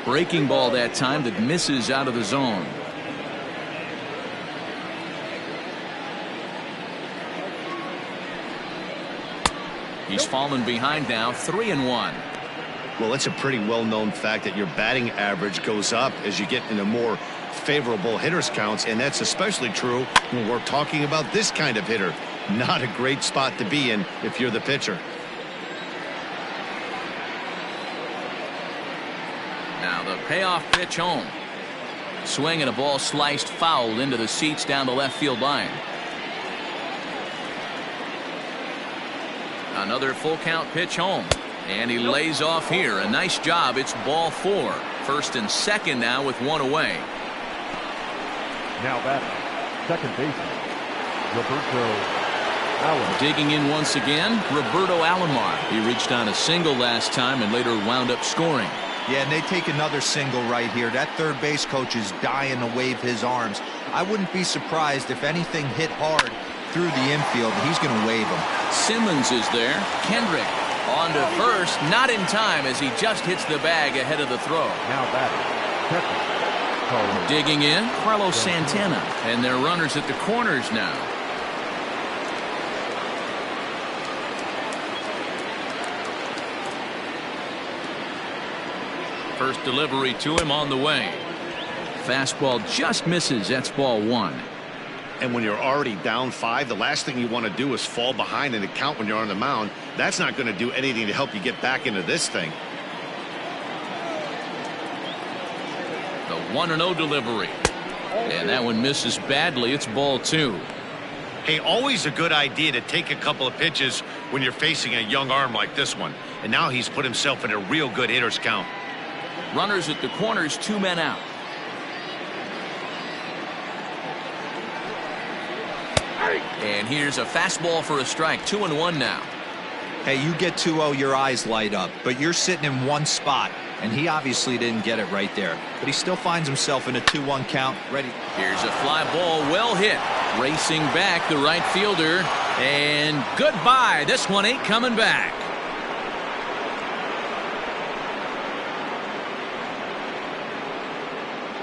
Breaking ball that time that misses out of the zone. He's fallen behind now, 3-1.
Well, it's a pretty well-known fact that your batting average goes up as you get into more favorable hitters counts, and that's especially true when we're talking about this kind of hitter. Not a great spot to be in if you're the pitcher.
Now the payoff pitch home. Swing and a ball sliced foul into the seats down the left field line. Another full count pitch home. And he lays off here. A nice job. It's ball 4. First and second now with 1 away.
Now batting, second baseman, Roberto Alomar.
Digging in once again, Roberto Alomar. He reached on a single last time and later wound up scoring.
Yeah, and they take another single right here. That third base coach is dying to wave his arms. I wouldn't be surprised if anything hit hard through the infield. He's going to wave them.
Simmons is there. Kendrick on to first. Not in time as he just hits the bag ahead of the throw.
Now batting, second, Carlos.
Digging in, Carlos Santana. And they're runners at the corners now. First delivery to him on the way. Fastball just misses. That's ball 1.
And when you're already down 5, the last thing you want to do is fall behind in the count when you're on the mound. That's not going to do anything to help you get back into this thing.
1-0 delivery. And that one misses badly. It's ball 2.
Hey, always a good idea to take a couple of pitches when you're facing a young arm like this one. And now he's put himself in a real good hitter's count.
Runners at the corners, 2 men out. And here's a fastball for a strike. 2-1 now.
Hey, you get 2-0, your eyes light up, but you're sitting in one spot, and he obviously didn't get it right there. But he still finds himself in a 2-1 count, ready.
Here's a fly ball, well hit. Racing back, the right fielder, and goodbye. This one ain't coming back.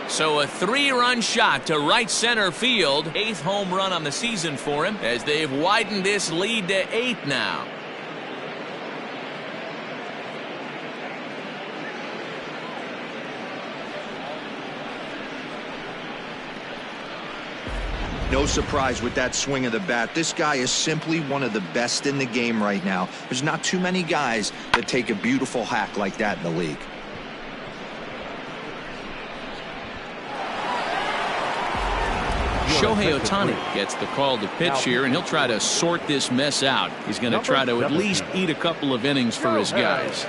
So a 3-run shot to right center field. 8th home run on the season for him as they've widened this lead to 8 now.
No surprise with that swing of the bat. This guy is simply one of the best in the game right now. There's not too many guys that take a beautiful hack like that in the league.
Shohei Ohtani gets the call to pitch here, and he'll try to sort this mess out. He's going to try to at least eat a couple of innings for his guys.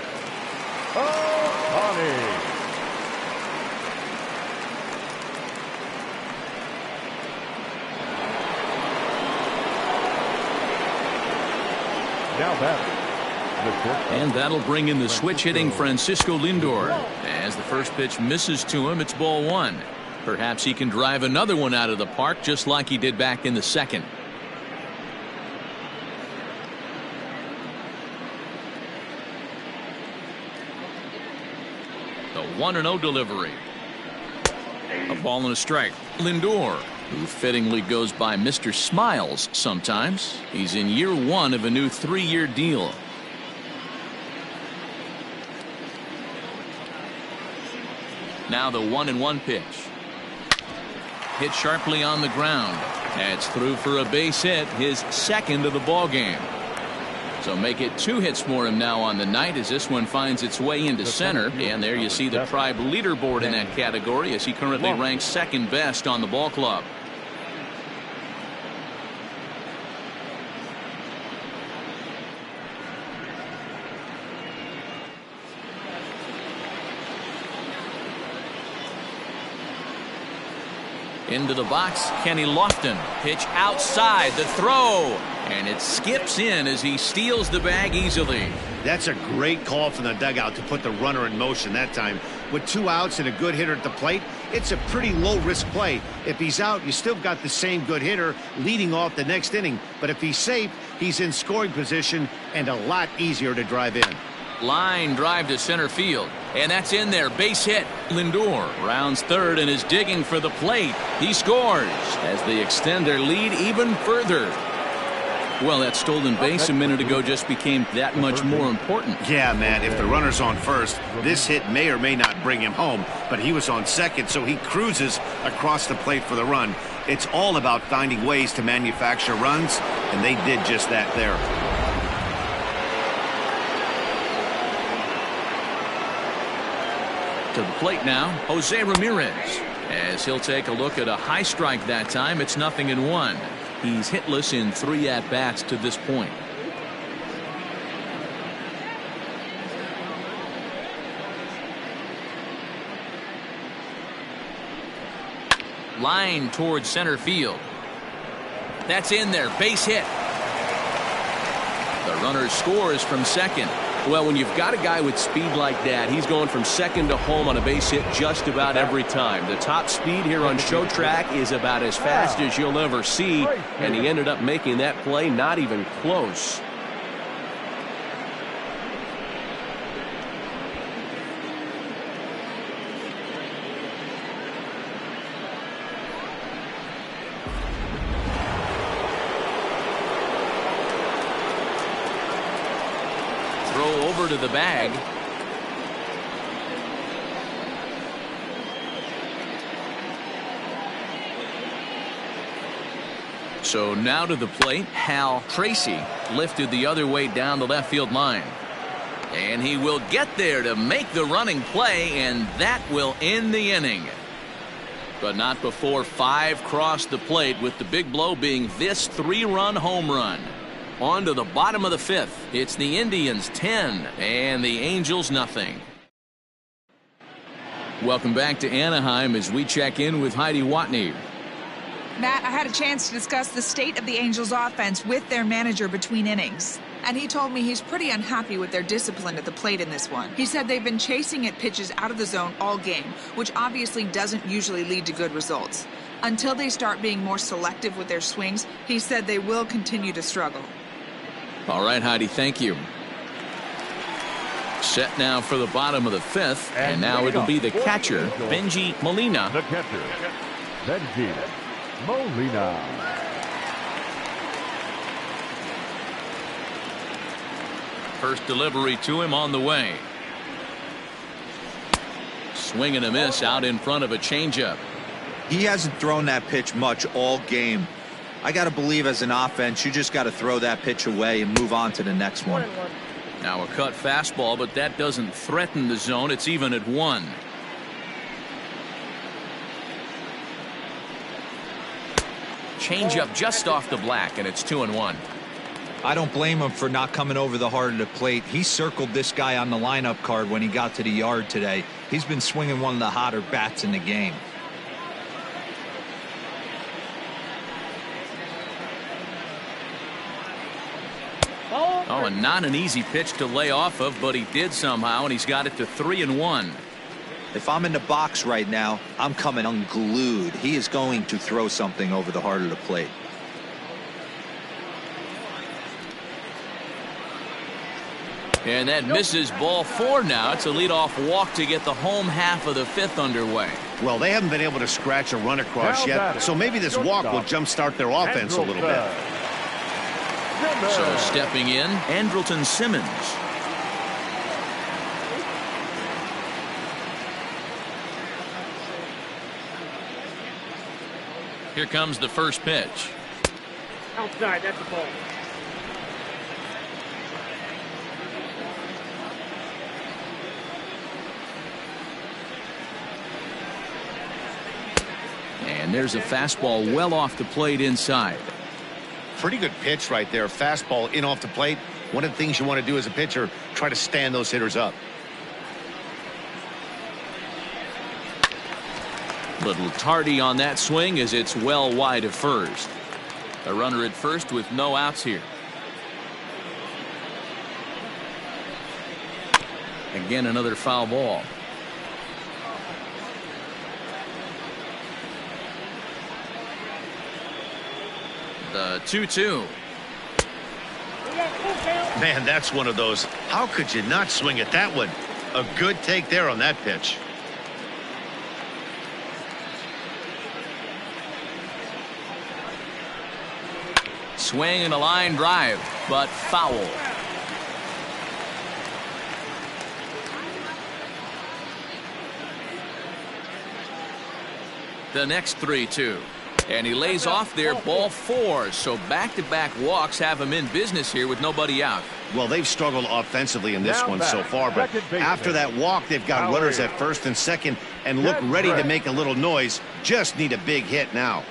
And that'll bring in the switch hitting Francisco Lindor. As the first pitch misses to him, it's ball 1. Perhaps he can drive another one out of the park just like he did back in the second. The 1-0 delivery. A ball and a strike. Lindor, who fittingly goes by Mr. Smiles sometimes. He's in year 1 of a new 3-year deal. Now the 1-1 pitch. Hit sharply on the ground. That's through for a base hit, his second of the ball game. So make it 2 hits for him now on the night as this one finds its way into center. And there you see the Tribe leaderboard in that category as he currently ranks second best on the ball club. Into the box, Kenny Lofton. Pitch outside, the throw. And it skips in as he steals the bag easily.
That's a great call from the dugout to put the runner in motion that time. With 2 outs and a good hitter at the plate, it's a pretty low-risk play. If he's out, you still got the same good hitter leading off the next inning. But if he's safe, he's in scoring position and a lot easier to drive in.
Line drive to center field, and that's in there. Base hit. Lindor rounds third and is digging for the plate. He scores as they extend their lead even further. Well, that stolen base a minute ago just became that much more important.
Yeah, man, if the runner's on first, this hit may or may not bring him home, but he was on second, so he cruises across the plate for the run. It's all about finding ways to manufacture runs, and they did just that there.
To the plate now, Jose Ramirez. As he'll take a look at a high strike that time, it's 0-1. He's hitless in 3 at-bats to this point. Line towards center field. That's in there. Base hit. The runner scores from second. Well, when you've got a guy with speed like that, he's going from second to home on a base hit just about every time. The top speed here on Show Track is about as fast as you'll ever see, and he ended up making that play not even close. Over to the bag. So now to the plate, Hal Tracy lifted the other way down the left field line. And he will get there to make the running play, and that will end the inning. But not before 5 crossed the plate, with the big blow being this 3-run home run. On to the bottom of the 5th. It's the Indians 10 and the Angels nothing. Welcome back to Anaheim as we check in with Heidi Watney.
Matt, I had a chance to discuss the state of the Angels offense with their manager between innings. And he told me he's pretty unhappy with their discipline at the plate in this one. He said they've been chasing at pitches out of the zone all game, which obviously doesn't usually lead to good results. Until they start being more selective with their swings, he said they will continue to struggle.
All right, Heidi, thank you. Set now for the bottom of the 5th, and now it'll be the catcher, Benji Molina.
The catcher, Benji Molina.
First delivery to him on the way. Swing and a miss out in front of a changeup.
He hasn't thrown that pitch much all game. I got to believe as an offense, you just got to throw that pitch away and move on to the next one.
Now a cut fastball, but that doesn't threaten the zone. It's even at 1. Changeup just off the black, and it's 2-1.
I don't blame him for not coming over the heart of the plate. He circled this guy on the lineup card when he got to the yard today. He's been swinging one of the hotter bats in the game.
Oh, and not an easy pitch to lay off of, but he did somehow, and he's got it to 3-1.
If I'm in the box right now, I'm coming unglued. He is going to throw something over the heart of the plate.
And that misses, ball 4 now. It's a leadoff walk to get the home half of the 5th underway.
Well, they haven't been able to scratch a run across yet, so maybe this walk will jumpstart their offense a little bit.
So stepping in, Andrelton Simmons. Here comes the first pitch.
Outside, that's the ball.
And there's a fastball well off the plate inside.
Pretty good pitch right there. Fastball in off the plate. One of the things you want to do as a pitcher, try to stand those hitters up.
Little tardy on that swing as it's well wide of first. A runner at first with no outs here. Again, another foul ball. The 2-2.
Man, that's one of those. How could you not swing at that one? A good take there on that pitch.
Swing and a line drive, but foul. The next 3-2. And he lays off there, ball 4. So back-to-back walks have him in business here with nobody out.
Well, they've struggled offensively in this one so far, but after that walk, they've got runners at first and second and look ready to make a little noise. Just need a big hit now.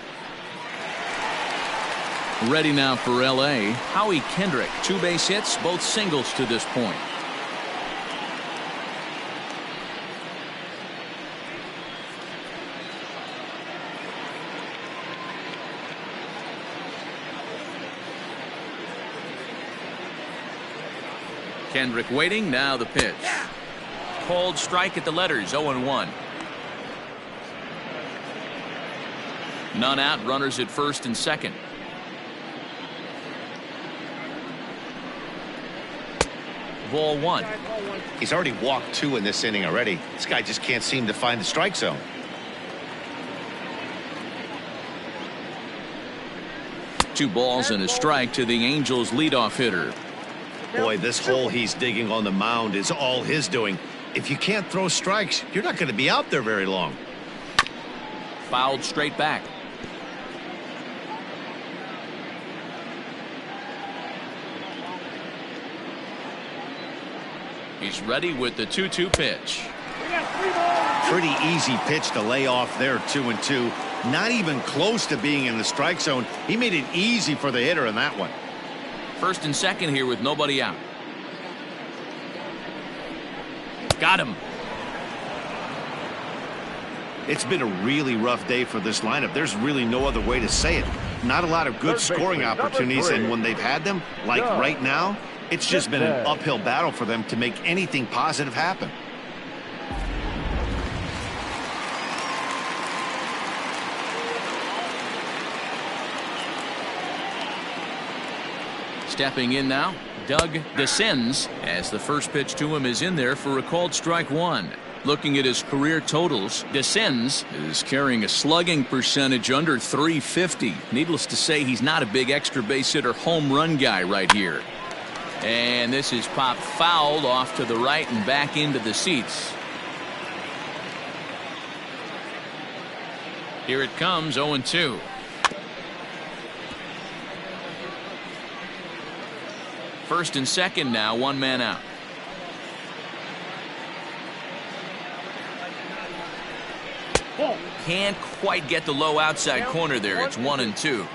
Ready now for L.A. Howie Kendrick, 2 base hits, both singles to this point. Kendrick waiting, now the pitch. Called strike at the letters, 0-1. None out, runners at first and second. Ball 1.
He's already walked 2 in this inning already. This guy just can't seem to find the strike zone.
Two balls and a strike to the Angels leadoff hitter.
Boy, this hole he's digging on the mound is all his doing. If you can't throw strikes, you're not going to be out there very long.
Fouled straight back. He's ready with the 2-2 pitch.
Pretty easy pitch to lay off there, 2-2. Not even close to being in the strike zone. He made it easy for the hitter in that one.
First and second here with nobody out. Got him.
It's been a really rough day for this lineup. There's really no other way to say it. Not a lot of good scoring opportunities, and when they've had them, like right now, it's just been an uphill battle for them to make anything positive happen.
Stepping in now, Doug descends as the first pitch to him is in there for a called strike one. Looking at his career totals, Descends is carrying a slugging percentage under .350. Needless to say, he's not a big extra base hitter home run guy right here. And this is popped fouled off to the right and back into the seats. Here it comes, 0-2. First and second now, one man out. Can't quite get the low outside corner there. It's 1-2.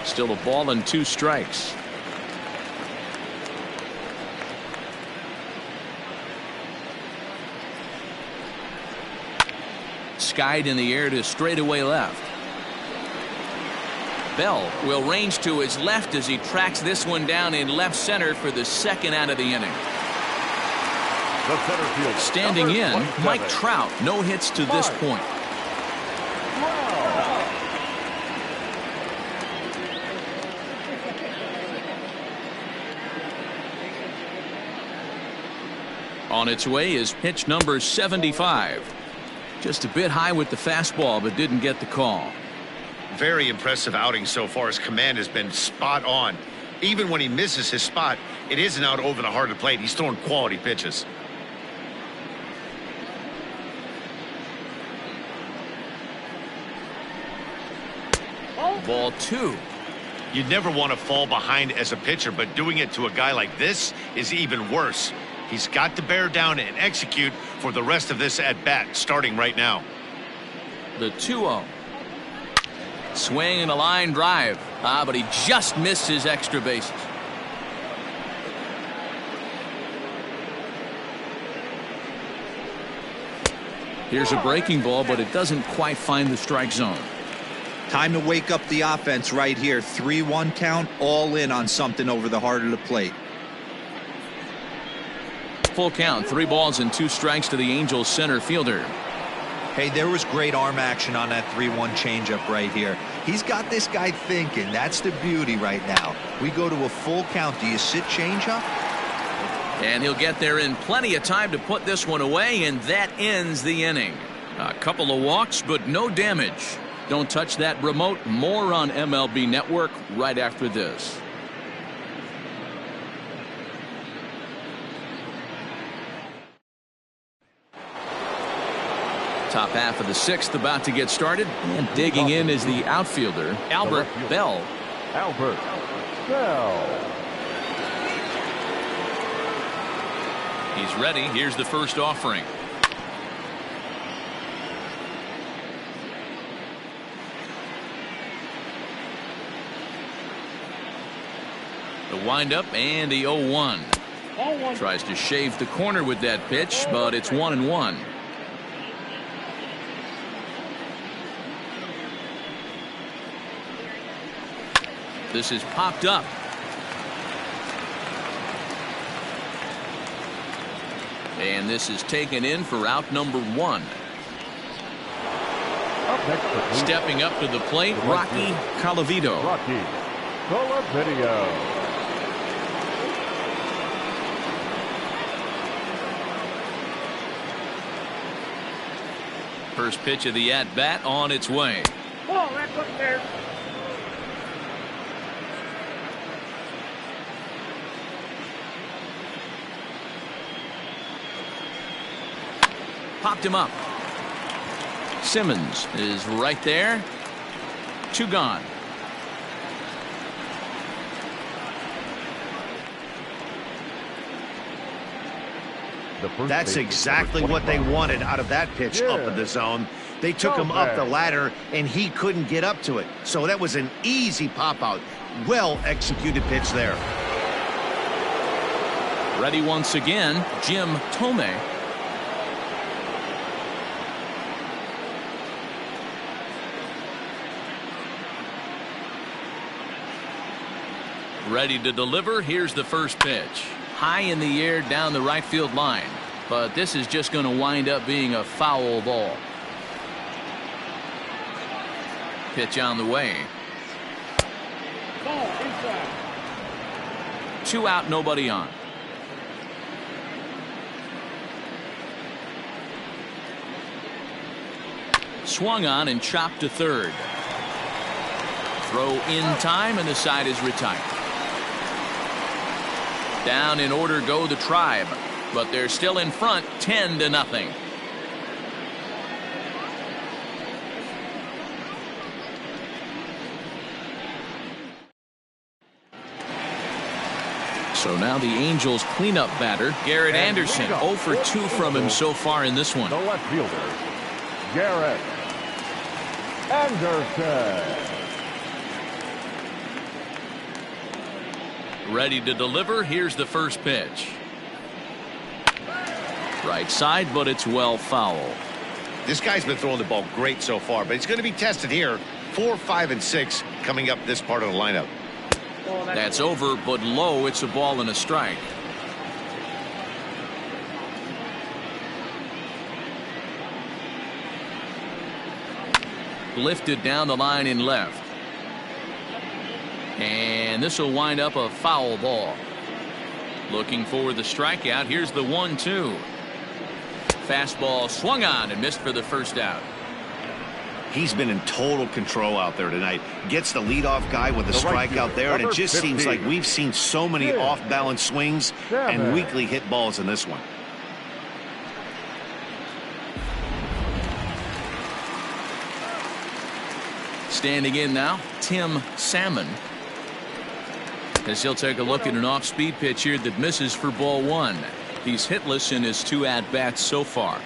Still a ball and 2 strikes. Skied in the air to straightaway left. Bell will range to his left as he tracks this one down in left center for the second out of the inning.
The center field.
Standing in, Mike Trout. No hits to this point. On its way is pitch number 75. Just a bit high with the fastball, but didn't get the call.
Very impressive outing so far. His command has been spot on. Even when he misses his spot, it isn't out over the heart of the plate. He's throwing quality pitches.
Ball 2.
You'd never want to fall behind as a pitcher, but doing it to a guy like this is even worse. He's got to bear down and execute for the rest of this at-bat, starting right now.
The 2-0. Swing and a line drive. But he just missed his extra bases. Here's a breaking ball, but it doesn't quite find the strike zone.
Time to wake up the offense right here. 3-1 count, all in on something over the heart of the plate.
Full count, 3 balls and 2 strikes to the Angels center fielder.
Hey, there was great arm action on that 3-1 changeup right here. He's got this guy thinking. That's the beauty right now. We go to a full count. Do you sit changeup?
And he'll get there in plenty of time to put this one away, and that ends the inning. A couple of walks, but no damage. Don't touch that remote. More on MLB Network right after this. Top half of the 6th about to get started, and digging in is the outfielder, Albert Bell.
Albert Bell.
He's ready. Here's the first offering. The windup and the 0-1. Tries to shave the corner with that pitch, but it's 1-1. This is popped up. And this is taken in for out number 1.
Up next,
stepping up to the plate, Rocky Colavito.
Rocky Colavito.
First pitch of the at-bat on its way.
Oh, that's up there.
Popped him up. Simmons is right there. 2 gone.
That's exactly what they wanted out of that pitch up in the zone. They took him up the ladder, and he couldn't get up to it. So that was an easy pop-out. Well-executed pitch there.
Ready once again, Jim Thome. Ready to deliver. Here's the first pitch. High in the air down the right field line. But this is just going to wind up being a foul ball. Pitch on the way.
Ball inside.
2 out, nobody on. Swung on and chopped to third. Throw in time, and the side is retired. Down in order go the Tribe, but they're still in front 10-0. So now the Angels cleanup batter, Garrett Anderson, 0 for 2 from him so far in this one.
The left fielder, Garrett Anderson.
Ready to deliver. Here's the first pitch. Right side, but it's well foul.
This guy's been throwing the ball great so far, but he's going to be tested here. 4, 5, and 6 coming up this part of the lineup.
That's over, but low. It's a ball and a strike. Lifted down the line in left. And this will wind up a foul ball. Looking for the strikeout. Here's the 1-2. Fastball swung on and missed for the first out.
He's been in total control out there tonight. Gets the leadoff guy with a strikeout there, and it just seems like we've seen so many off-balance swings and weakly hit balls in this one.
Standing in now, Tim Salmon, as he'll take a look at an off-speed pitch here that misses for ball 1. He's hitless in his 2 at-bats so far.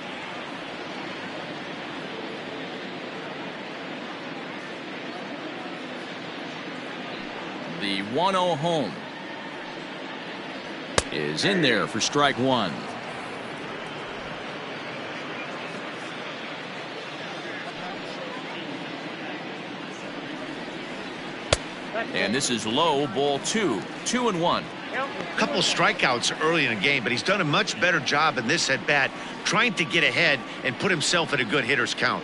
The 1-0 home is in there for strike 1. And this is low, ball 2. 2-1.
A couple strikeouts early in the game, but he's done a much better job in this at bat, trying to get ahead and put himself in a good hitter's count.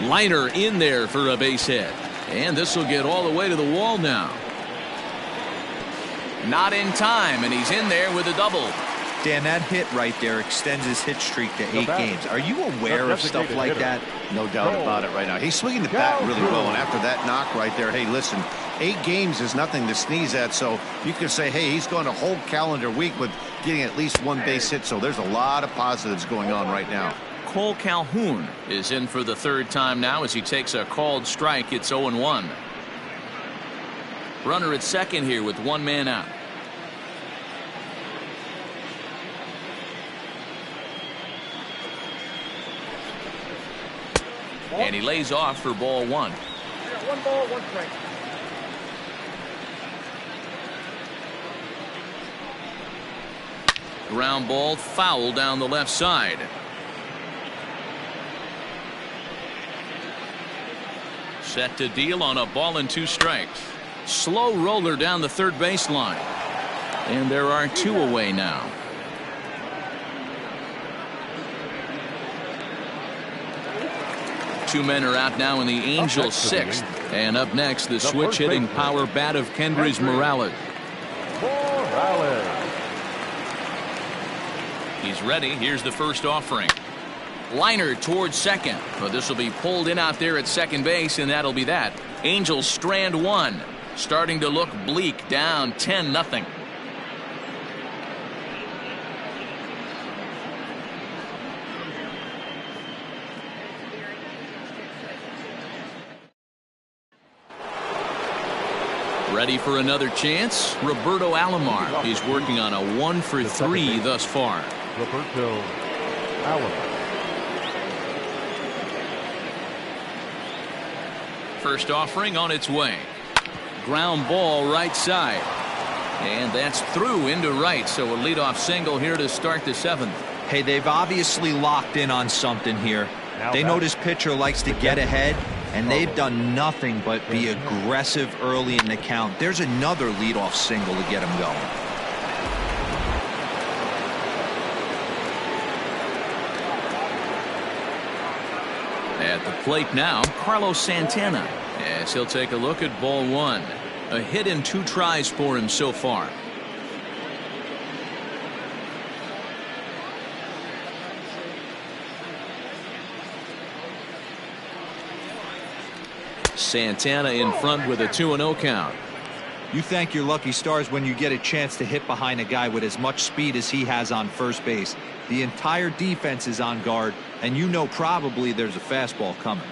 Liner in there for a base hit, and this will get all the way to the wall now. Not in time, and he's in there with a double.
Dan, that hit right there extends his hit streak to 8 games. Are you aware of stuff like that?
No doubt about it right now. He's swinging the bat really well, and after that knock right there, hey, listen, 8 games is nothing to sneeze at, so you can say, hey, he's going a whole calendar week with getting at least 1 base hit, so there's a lot of positives going on right now.
Cole Calhoun is in for the 3rd time now as he takes a called strike. It's 0-1. Runner at second here with 1 man out. And he lays off for ball 1.
1 ball, 1 strike.
Ground ball foul down the left side. Set to deal on a ball and 2 strikes. Slow roller down the third baseline. And there are 2 away now. Two men are out now in the Angels' 6th. And up next, the switch hitting power bat of Kendrys Morales. He's ready. Here's the first offering. Liner towards second, but this will be pulled in out there at second base, and that'll be that. Angels strand 1, starting to look bleak, down 10-0. Ready for another chance? Roberto Alomar. He's working on a 1-for-3 thus far.
Roberto Alomar.
First offering on its way. Ground ball right side. And that's through into right, so a leadoff single here to start the 7th.
Hey, they've obviously locked in on something here. They know this pitcher likes to get ahead, and they've done nothing but be aggressive early in the count. There's another leadoff single to get him going.
At the plate now, Carlos Santana, as he'll take a look at ball 1. A hit in 2 tries for him so far. Santana in front with a 2-0 count.
You thank your lucky stars when you get a chance to hit behind a guy with as much speed as he has on first base. The entire defense is on guard, and you know probably there's a fastball coming.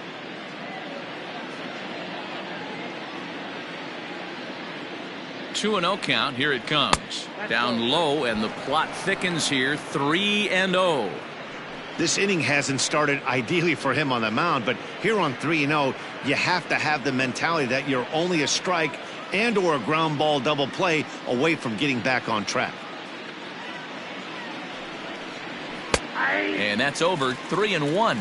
Two 2-0 count. Here it comes. Down low, and the plot thickens here. 3-0.
This inning hasn't started ideally for him on the mound, but here on 3-0, you have to have the mentality that you're only a strike and or a ground ball double play away from getting back on track.
And that's over. 3-1.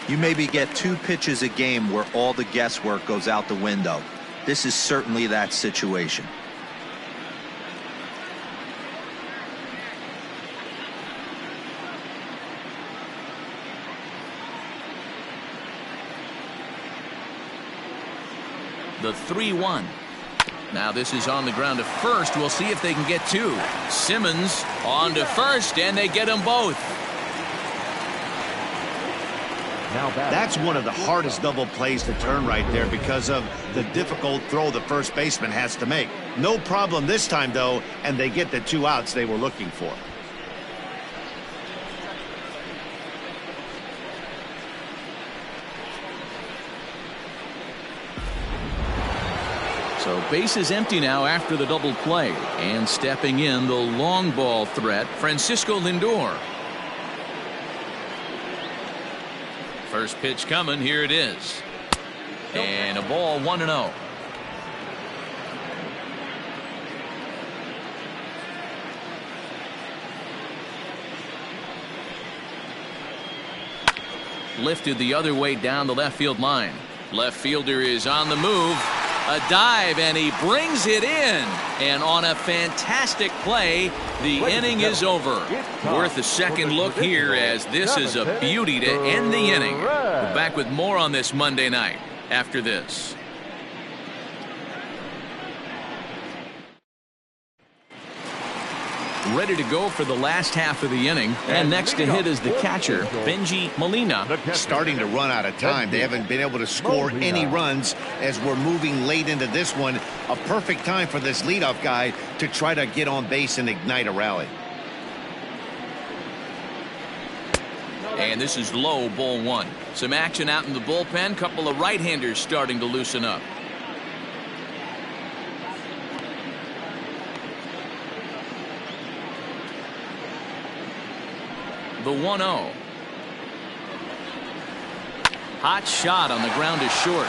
You maybe get 2 pitches a game where all the guesswork goes out the window. This is certainly that situation.
The 3-1. Now this is on the ground to first. We'll see if they can get 2. Simmons on to first, and they get them both.
That's one of the hardest double plays to turn right there because of the difficult throw the first baseman has to make. No problem this time, though, and they get the 2 outs they were looking for.
So base is empty now after the double play. And stepping in, the long ball threat, Francisco Lindor. First pitch coming. Here it is. And a ball 1-0. Lifted the other way down the left field line. Left fielder is on the move. A dive, and he brings it in. And on a fantastic play, the inning is over. Worth a second look here, as this is a beauty to end the inning. We're back with more on this Monday night after this. Ready to go for the last half of the inning. And next to hit is the catcher, Benji Molina.
Starting to run out of time. They haven't been able to score any runs as we're moving late into this one. A perfect time for this leadoff guy to try to get on base and ignite a rally.
And this is low, ball 1. Some action out in the bullpen. Couple of right-handers starting to loosen up. The 1-0. Hot shot on the ground is short.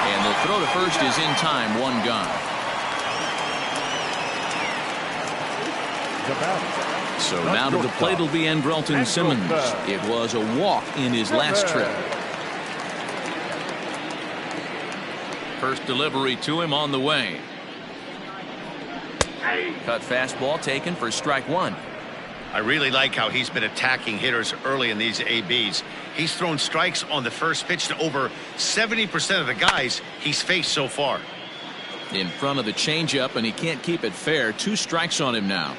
And the throw to first is in time. 1 gone. So now to the plate will be Andrelton Simmons. It was a walk in his last trip. First delivery to him on the way. Cut fastball taken for strike 1.
I really like how he's been attacking hitters early in these ABs. He's thrown strikes on the first pitch to over 70% of the guys he's faced so far.
In front of the changeup, and he can't keep it fair. 2 strikes on him now.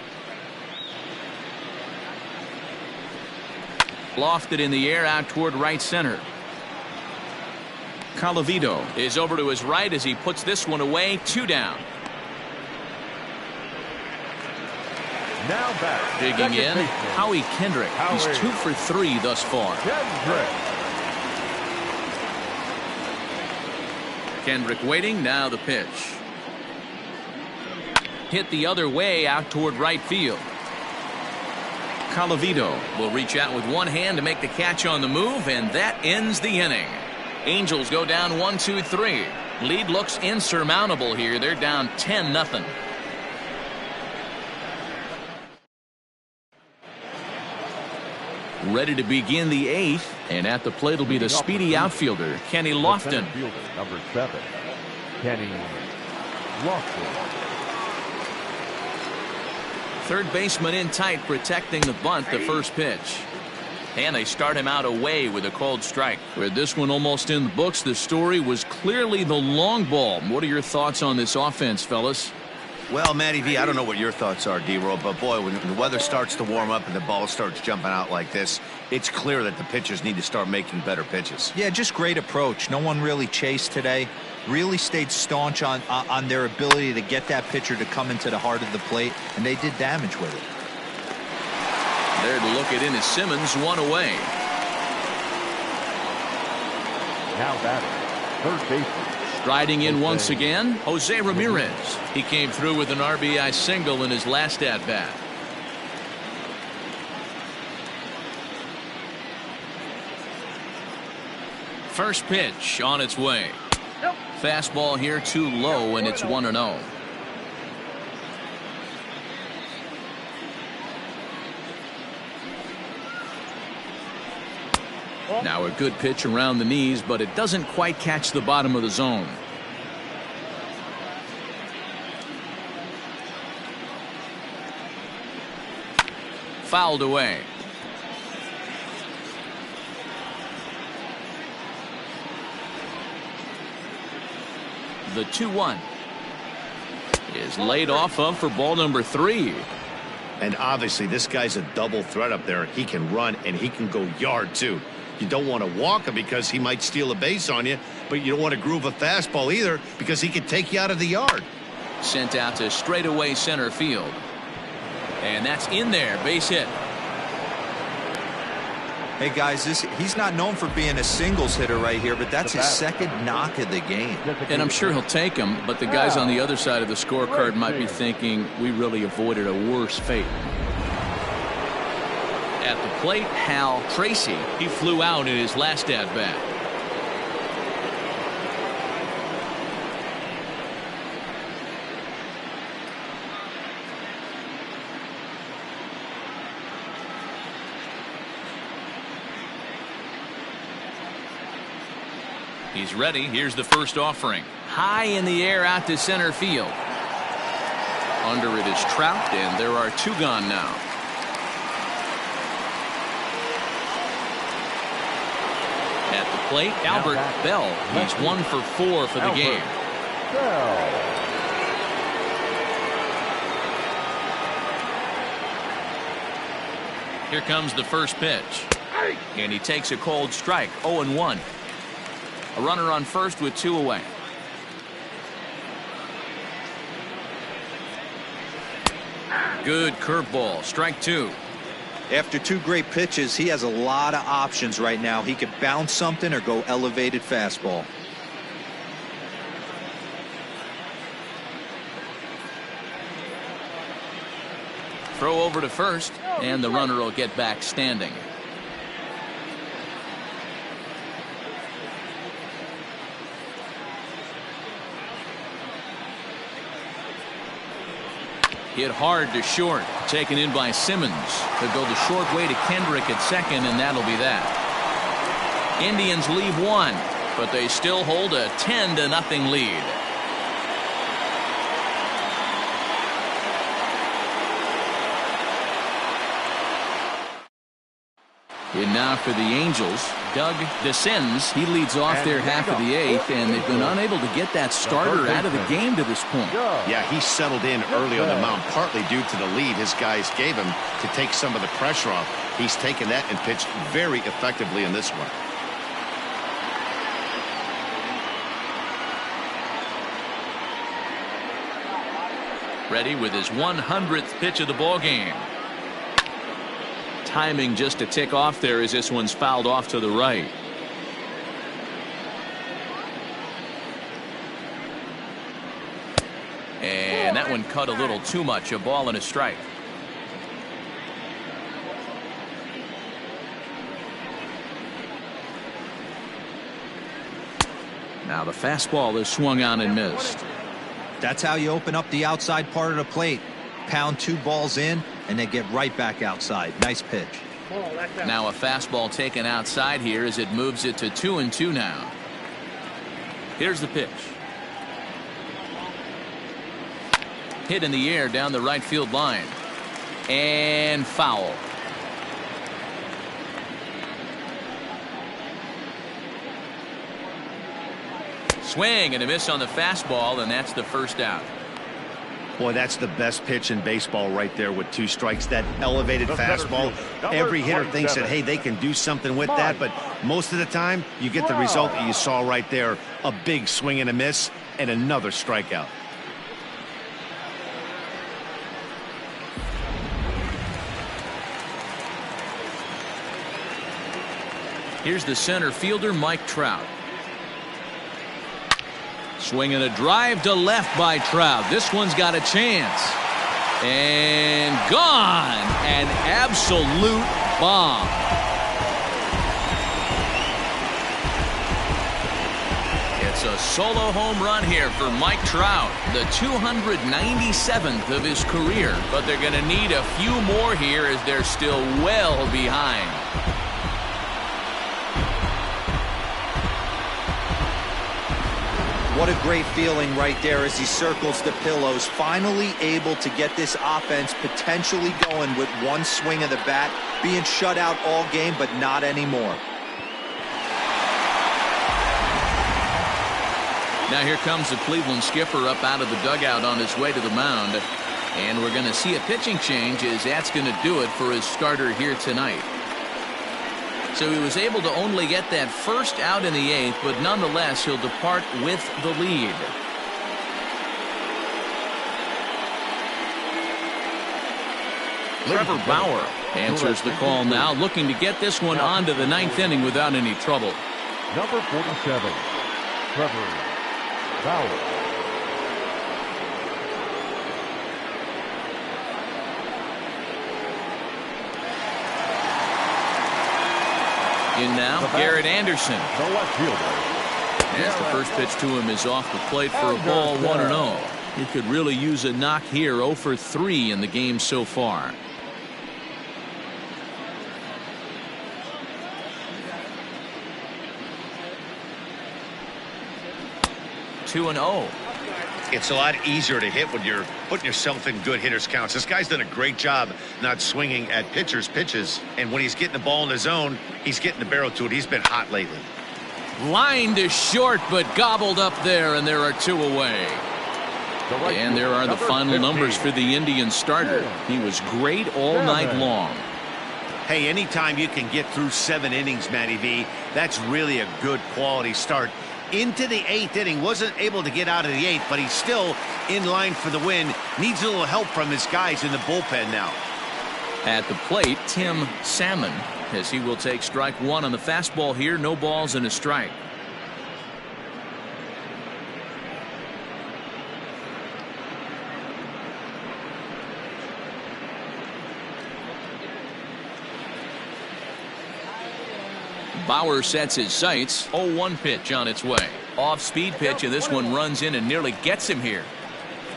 Lofted in the air out toward right center. Calavito is over to his right as he puts this one away. 2 down.
Now back.
Digging in, Howie Kendrick. He's 2 for 3 thus far. Kendrick waiting. Now the pitch. Hit the other way out toward right field. Colavito will reach out with one hand to make the catch on the move, and that ends the inning. Angels go down 1-2-3. Lead looks insurmountable here. They're down 10-0. Ready to begin the 8th, and at the plate will be the speedy outfielder, Kenny Lofton.
Fielder, number 7, Kenny Lofton.
Third baseman in tight, protecting the bunt, the first pitch. And they start him out away with a called strike. With this one almost in the books, the story was clearly the long ball. What are your thoughts on this offense, fellas?
Well, Matty V, I don't know what your thoughts are, D-Roll, but boy, when the weather starts to warm up and the ball starts jumping out like this, it's clear that the pitchers need to start making better pitches.
Yeah, just great approach. No one really chased today. Really stayed staunch on their ability to get that pitcher to come into the heart of the plate, and they did damage with it.
There to look at Ennis Simmons, one away.
Now batting, third baseman.
Striding in once again, Jose Ramirez. He came through with an RBI single in his last at-bat. First pitch on its way. Fastball here too low, and it's 1-0. Now a good pitch around the knees, but it doesn't quite catch the bottom of the zone. Fouled away. The 2-1 is laid off of for ball number 3.
And obviously this guy's a double threat up there. He can run and he can go yard too. You don't want to walk him because he might steal a base on you, but you don't want to groove a fastball either because he could take you out of the yard.
Sent out to straightaway center field. And that's in there, base hit.
Hey guys, he's not known for being a singles hitter right here, but that's his second knock of the game.
And I'm sure he'll take him, but the guys on the other side of the scorecard might be thinking we really avoided a worse fate. At the plate, Hal Tracy. He flew out in his last at-bat. He's ready. Here's the first offering. High in the air out to center field. Under it is Trout, and there are 2 gone now. At the plate, Albert Bell. He's 1 for 4 for the game. Here comes the first pitch. And he takes a cold strike. 0-1. A runner on first with 2 away. Good curveball. Strike 2.
After 2 great pitches, he has a lot of options right now. He could bounce something or go elevated fastball.
Throw over to first, and the runner will get back standing. Hit hard to short. Taken in by Simmons. He'll go the short way to Kendrick at second, and that'll be that. Indians leave 1, but they still hold a 10-0 lead. And now for the Angels, Doug DeScends. He leads off their half of the 8th, and they've been unable to get that starter out of the game to this point.
Yeah, he settled in early on the mound, partly due to the lead his guys gave him to take some of the pressure off. He's taken that and pitched very effectively in this one.
Ready with his 100th pitch of the ball game. Timing just a tick off there as this one's fouled off to the right. one cut a little too much. A ball and a strike. Now the fastball is swung on and missed.
That's how you open up the outside part of the plate. Pound 2 balls in, and they get right back outside. Nice pitch.
Now a fastball taken outside here as it moves it to 2-2 now. Here's the pitch. Hit in the air down the right field line. And foul. Swing and a miss on the fastball, and that's the first out.
Boy, that's the best pitch in baseball right there with 2 strikes. That elevated fastball. Every hitter thinks that, hey, they can do something with that, but most of the time you get the result that you saw right there. A big swing and a miss and another strikeout.
Here's the center fielder, Mike Trout. Swinging a drive to left by Trout. This one's got a chance. And gone. An absolute bomb. It's a solo home run here for Mike Trout, the 297th of his career. But they're going to need a few more here as they're still well behind.
What a great feeling right there as he circles the pillows. Finally able to get this offense potentially going with one swing of the bat. Being shut out all game, but not anymore.
Now here comes the Cleveland skipper up out of the dugout on his way to the mound. And we're going to see a pitching change as that's going to do it for his starter here tonight. So he was able to only get that first out in the 8th, but nonetheless he'll depart with the lead. Trevor Bauer answers the call now, looking to get this one onto the 9th inning without any trouble.
Number 47, Trevor Bauer.
In now, Garrett Anderson.
The left fielder.
As the first pitch to him is off the plate for a ball, 1-0. He could really use a knock here. 0 for 3 in the game so far. Two and 0.
It's a lot easier to hit when you're putting yourself in good hitters counts. This guy's done a great job not swinging at pitchers' pitches. And when he's getting the ball in the zone, he's getting the barrel to it. He's been hot lately.
Line to short, but gobbled up there, and there are 2 away. And there are the final numbers for the Indian starter. He was great all night long.
Hey, anytime you can get through 7 innings, Matty V, that's really a good quality start. Into the 8th inning, wasn't able to get out of the 8th, but he's still in line for the win. Needs a little help from his guys in the bullpen now.
At the plate, Tim Salmon, as he will take strike 1 on the fastball here. No balls and a strike. Bauer sets his sights. 0-1 pitch on its way. Off-speed pitch, and this one runs in and nearly gets him here.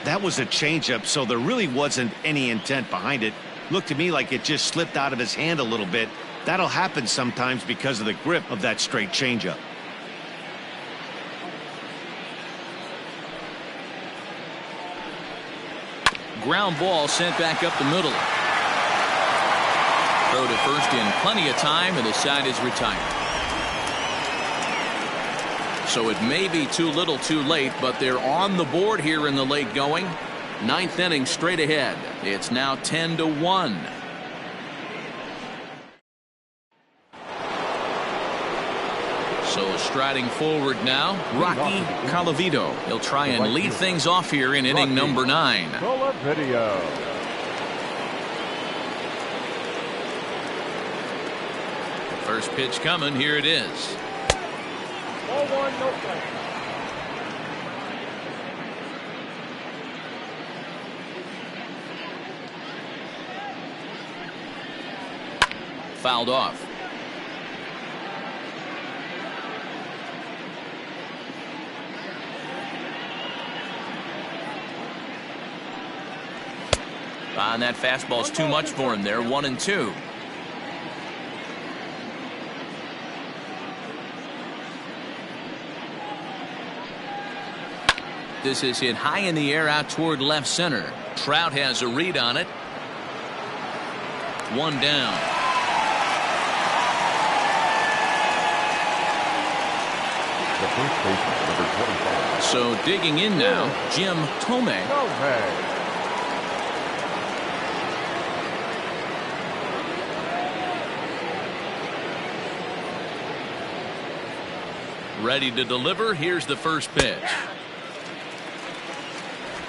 That was a changeup, so there really wasn't any intent behind it. Looked to me like it just slipped out of his hand a little bit. That'll happen sometimes because of the grip of that straight changeup.
Ground ball sent back up the middle. Throw to first in plenty of time, and the side is retired. So it may be too little too late, but they're on the board here in the late going. 9th inning straight ahead. It's now 10-1. So striding forward now, Rocky Colavito. He'll try and lead things off here in inning number 9.
Video.
First pitch coming. Here it is.
Ball 1, no strike.
fouled off. And that fastball's too much for him there. 1-2. This is hit high in the air out toward left center. Trout has a read on it. One down.
The first baseman, number 25.
So digging in now, Jim Thome. Ready to deliver. Here's the first pitch.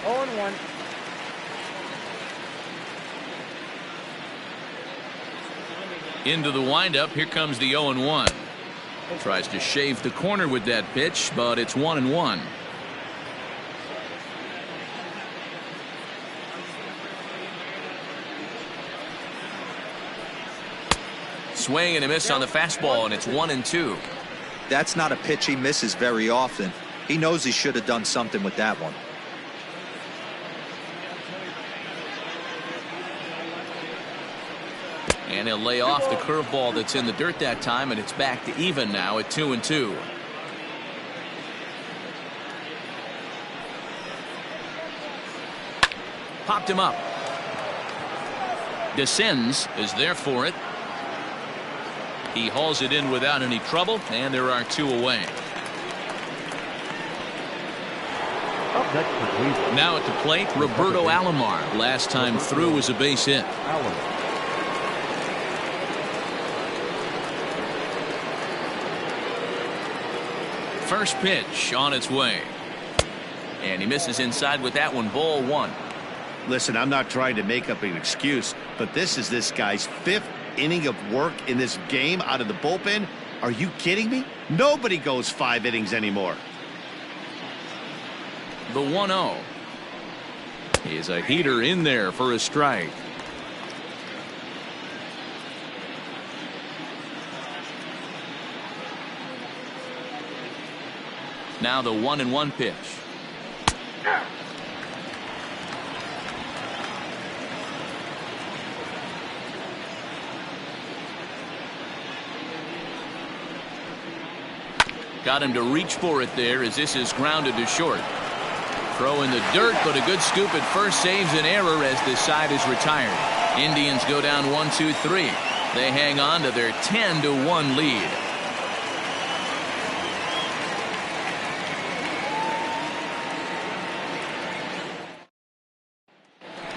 0-1.
Into the windup. Here comes the 0-1. Tries to shave the corner with that pitch, but it's 1-1. Swing and a miss on the fastball, and it's 1-2.
That's not a pitch he misses very often. He knows he should have done something with that one.
And he'll lay off the curveball that's in the dirt that time, and it's back to even now at 2-2. Popped him up. Descends is there for it. He hauls it in without any trouble, and there are two away.
Up next for Cleveland.
Now at the plate, Roberto Alomar. Last time through was a base hit. First pitch on its way. And he misses inside with that one. Ball one.
Listen, I'm not trying to make up an excuse, but this is this guy's 5th inning of work in this game out of the bullpen. Are you kidding me? Nobody goes 5 innings anymore.
The 1-0. He's a heater in there for a strike. Now the 1-1 pitch. Got him to reach for it there as this is grounded to short. Throw in the dirt, but a good scoop at first saves an error as this side is retired. Indians go down 1-2-3. They hang on to their 10-1 lead.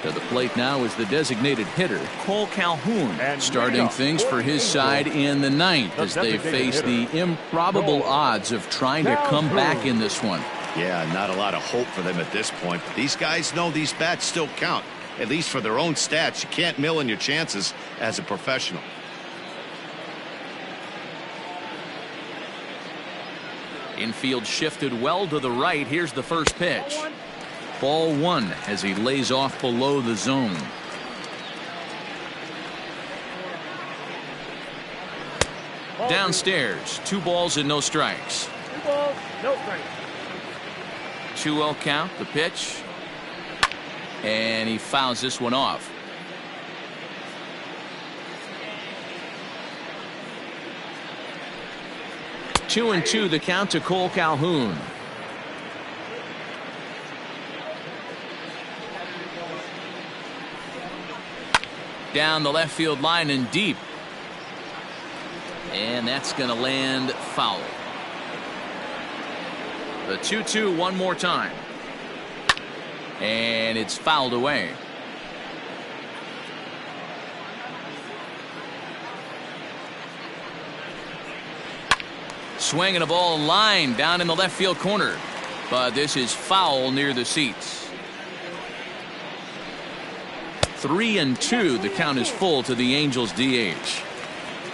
To the plate now is the designated hitter, Cole Calhoun, starting things for his side in the 9th as they face the improbable odds of trying to come back in this one.
Yeah, not a lot of hope for them at this point, but these guys know these bats still count, at least for their own stats. You can't mill in your chances as a professional.
Infield shifted well to the right. Here's the first pitch. Ball one as he lays off below the zone. Downstairs, 2 balls and no strikes.
2 balls, no strikes.
2-0 count, the pitch. And he fouls this one off. Two and two, the count to Cole Calhoun. Down the left field line and deep. And that's going to land foul. The 2-2 one more time. And it's fouled away. Swinging a ball line down in the left field corner. But this is foul near the seats. 3-2. The count is full to the Angels DH.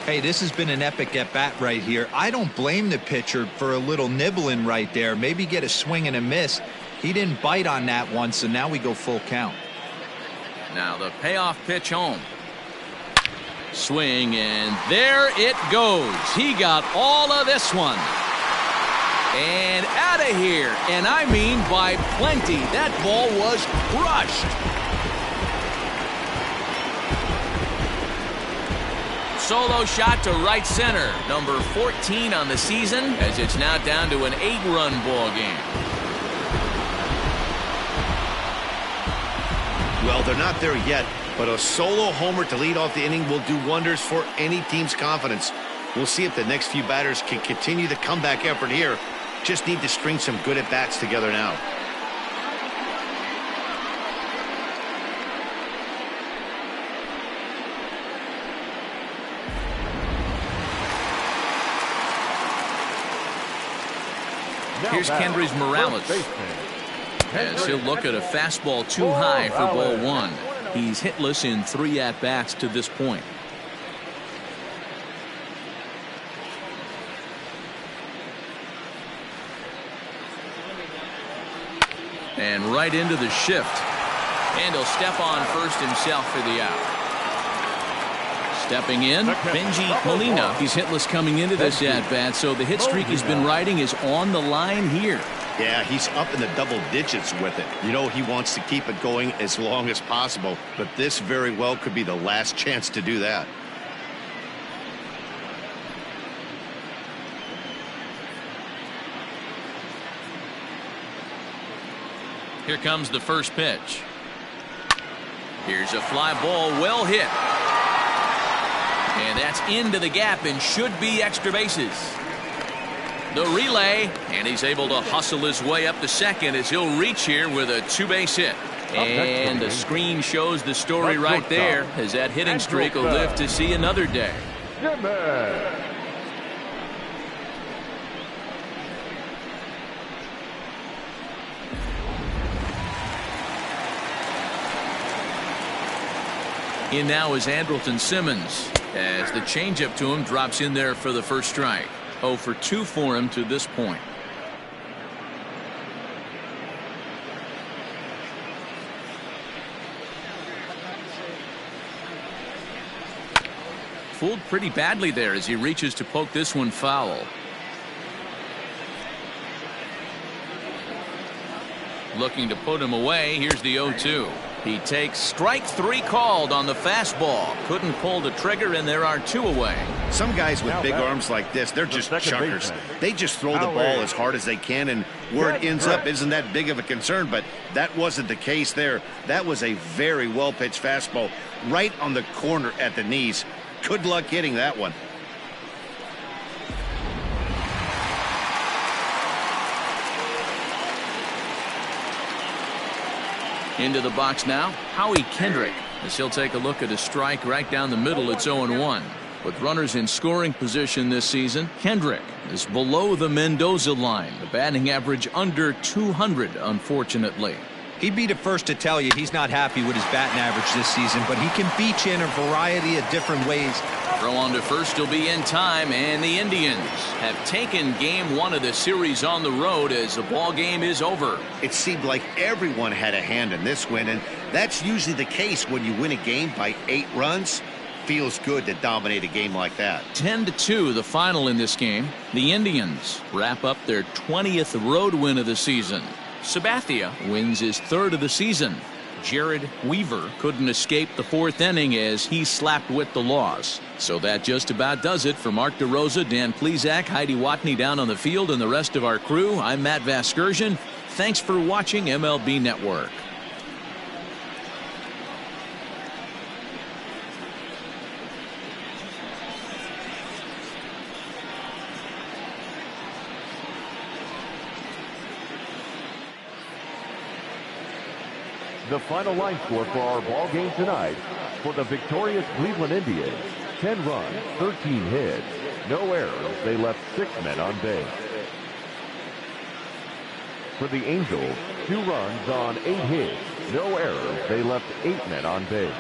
Hey, this has been an epic at-bat right here. I don't blame the pitcher for a little nibbling right there. Maybe get a swing and a miss. He didn't bite on that one, so now we go full count.
Now the payoff pitch home. Swing, and there it goes. He got all of this one. And out of here. And I mean by plenty. That ball was crushed. Solo shot to right center. Number 14 on the season, as it's now down to an 8-run ball game.
Well, they're not there yet, but a solo homer to lead off the inning will do wonders for any team's confidence. We'll see if the next few batters can continue the comeback effort here. Just need to string some good at-bats together now.
Here's Kendrys Morales, as he'll look at a fastball too high for ball one. He's hitless in 3 at-bats to this point. And right into the shift. And he'll step on first himself for the out. Stepping in, Benji Molina. He's hitless coming into this at-bat, so the hit streak he's been riding is on the line here.
Yeah, he's up in the double digits with it. You know, he wants to keep it going as long as possible, but this very well could be the last chance to do that.
Here comes the first pitch. Here's a fly ball, well hit. And that's into the gap and should be extra bases. The relay, and he's able to hustle his way up to second as he'll reach here with a 2-base hit. And the screen shows the story right there, as that hitting streak will live to see another day. In now is Andrelton Simmons, as the changeup to him drops in there for the first strike. 0 for 2 for him to this point. Fooled pretty badly there as he reaches to poke this one foul. Looking to put him away. Here's the 0-2. He takes strike 3 called on the fastball. Couldn't pull the trigger, and there are 2 away.
Some guys with big arms like this, they're just chuckers. They just throw the ball as hard as they can, and where it ends up isn't that big of a concern, but that wasn't the case there. That was a very well-pitched fastball right on the corner at the knees. Good luck hitting that one.
Into the box now, Howie Kendrick, as he'll take a look at a strike right down the middle. It's 0-1. With runners in scoring position this season, Kendrick is below the Mendoza line. The batting average under 200, unfortunately.
He'd be the first to tell you he's not happy with his batting average this season, but he can beat you in a variety of different ways.
Throw on to first will be in time, and the Indians have taken game 1 of the series on the road as the ball game is over.
It seemed like everyone had a hand in this win, and that's usually the case when you win a game by 8 runs. Feels good to dominate a game like that.
10-2 the final in this game. The Indians wrap up their 20th road win of the season. Sabathia wins his 3rd of the season. Jared Weaver couldn't escape the 4th inning as he slapped with the loss. So that just about does it for Mark DeRosa, Dan Plesac, Heidi Watney down on the field, and the rest of our crew. I'm Matt Vasgersian. Thanks for watching MLB Network.
The final line score for our ball game tonight: for the victorious Cleveland Indians, 10 runs, 13 hits, no errors. They left 6 men on base. For the Angels, 2 runs on 8 hits, no errors. They left 8 men on base.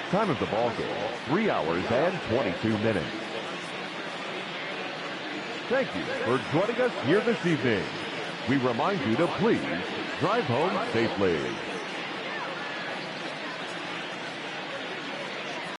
Time of the ball game, 3 hours and 22 minutes. Thank you for joining us here this evening. We remind you to please drive home safely.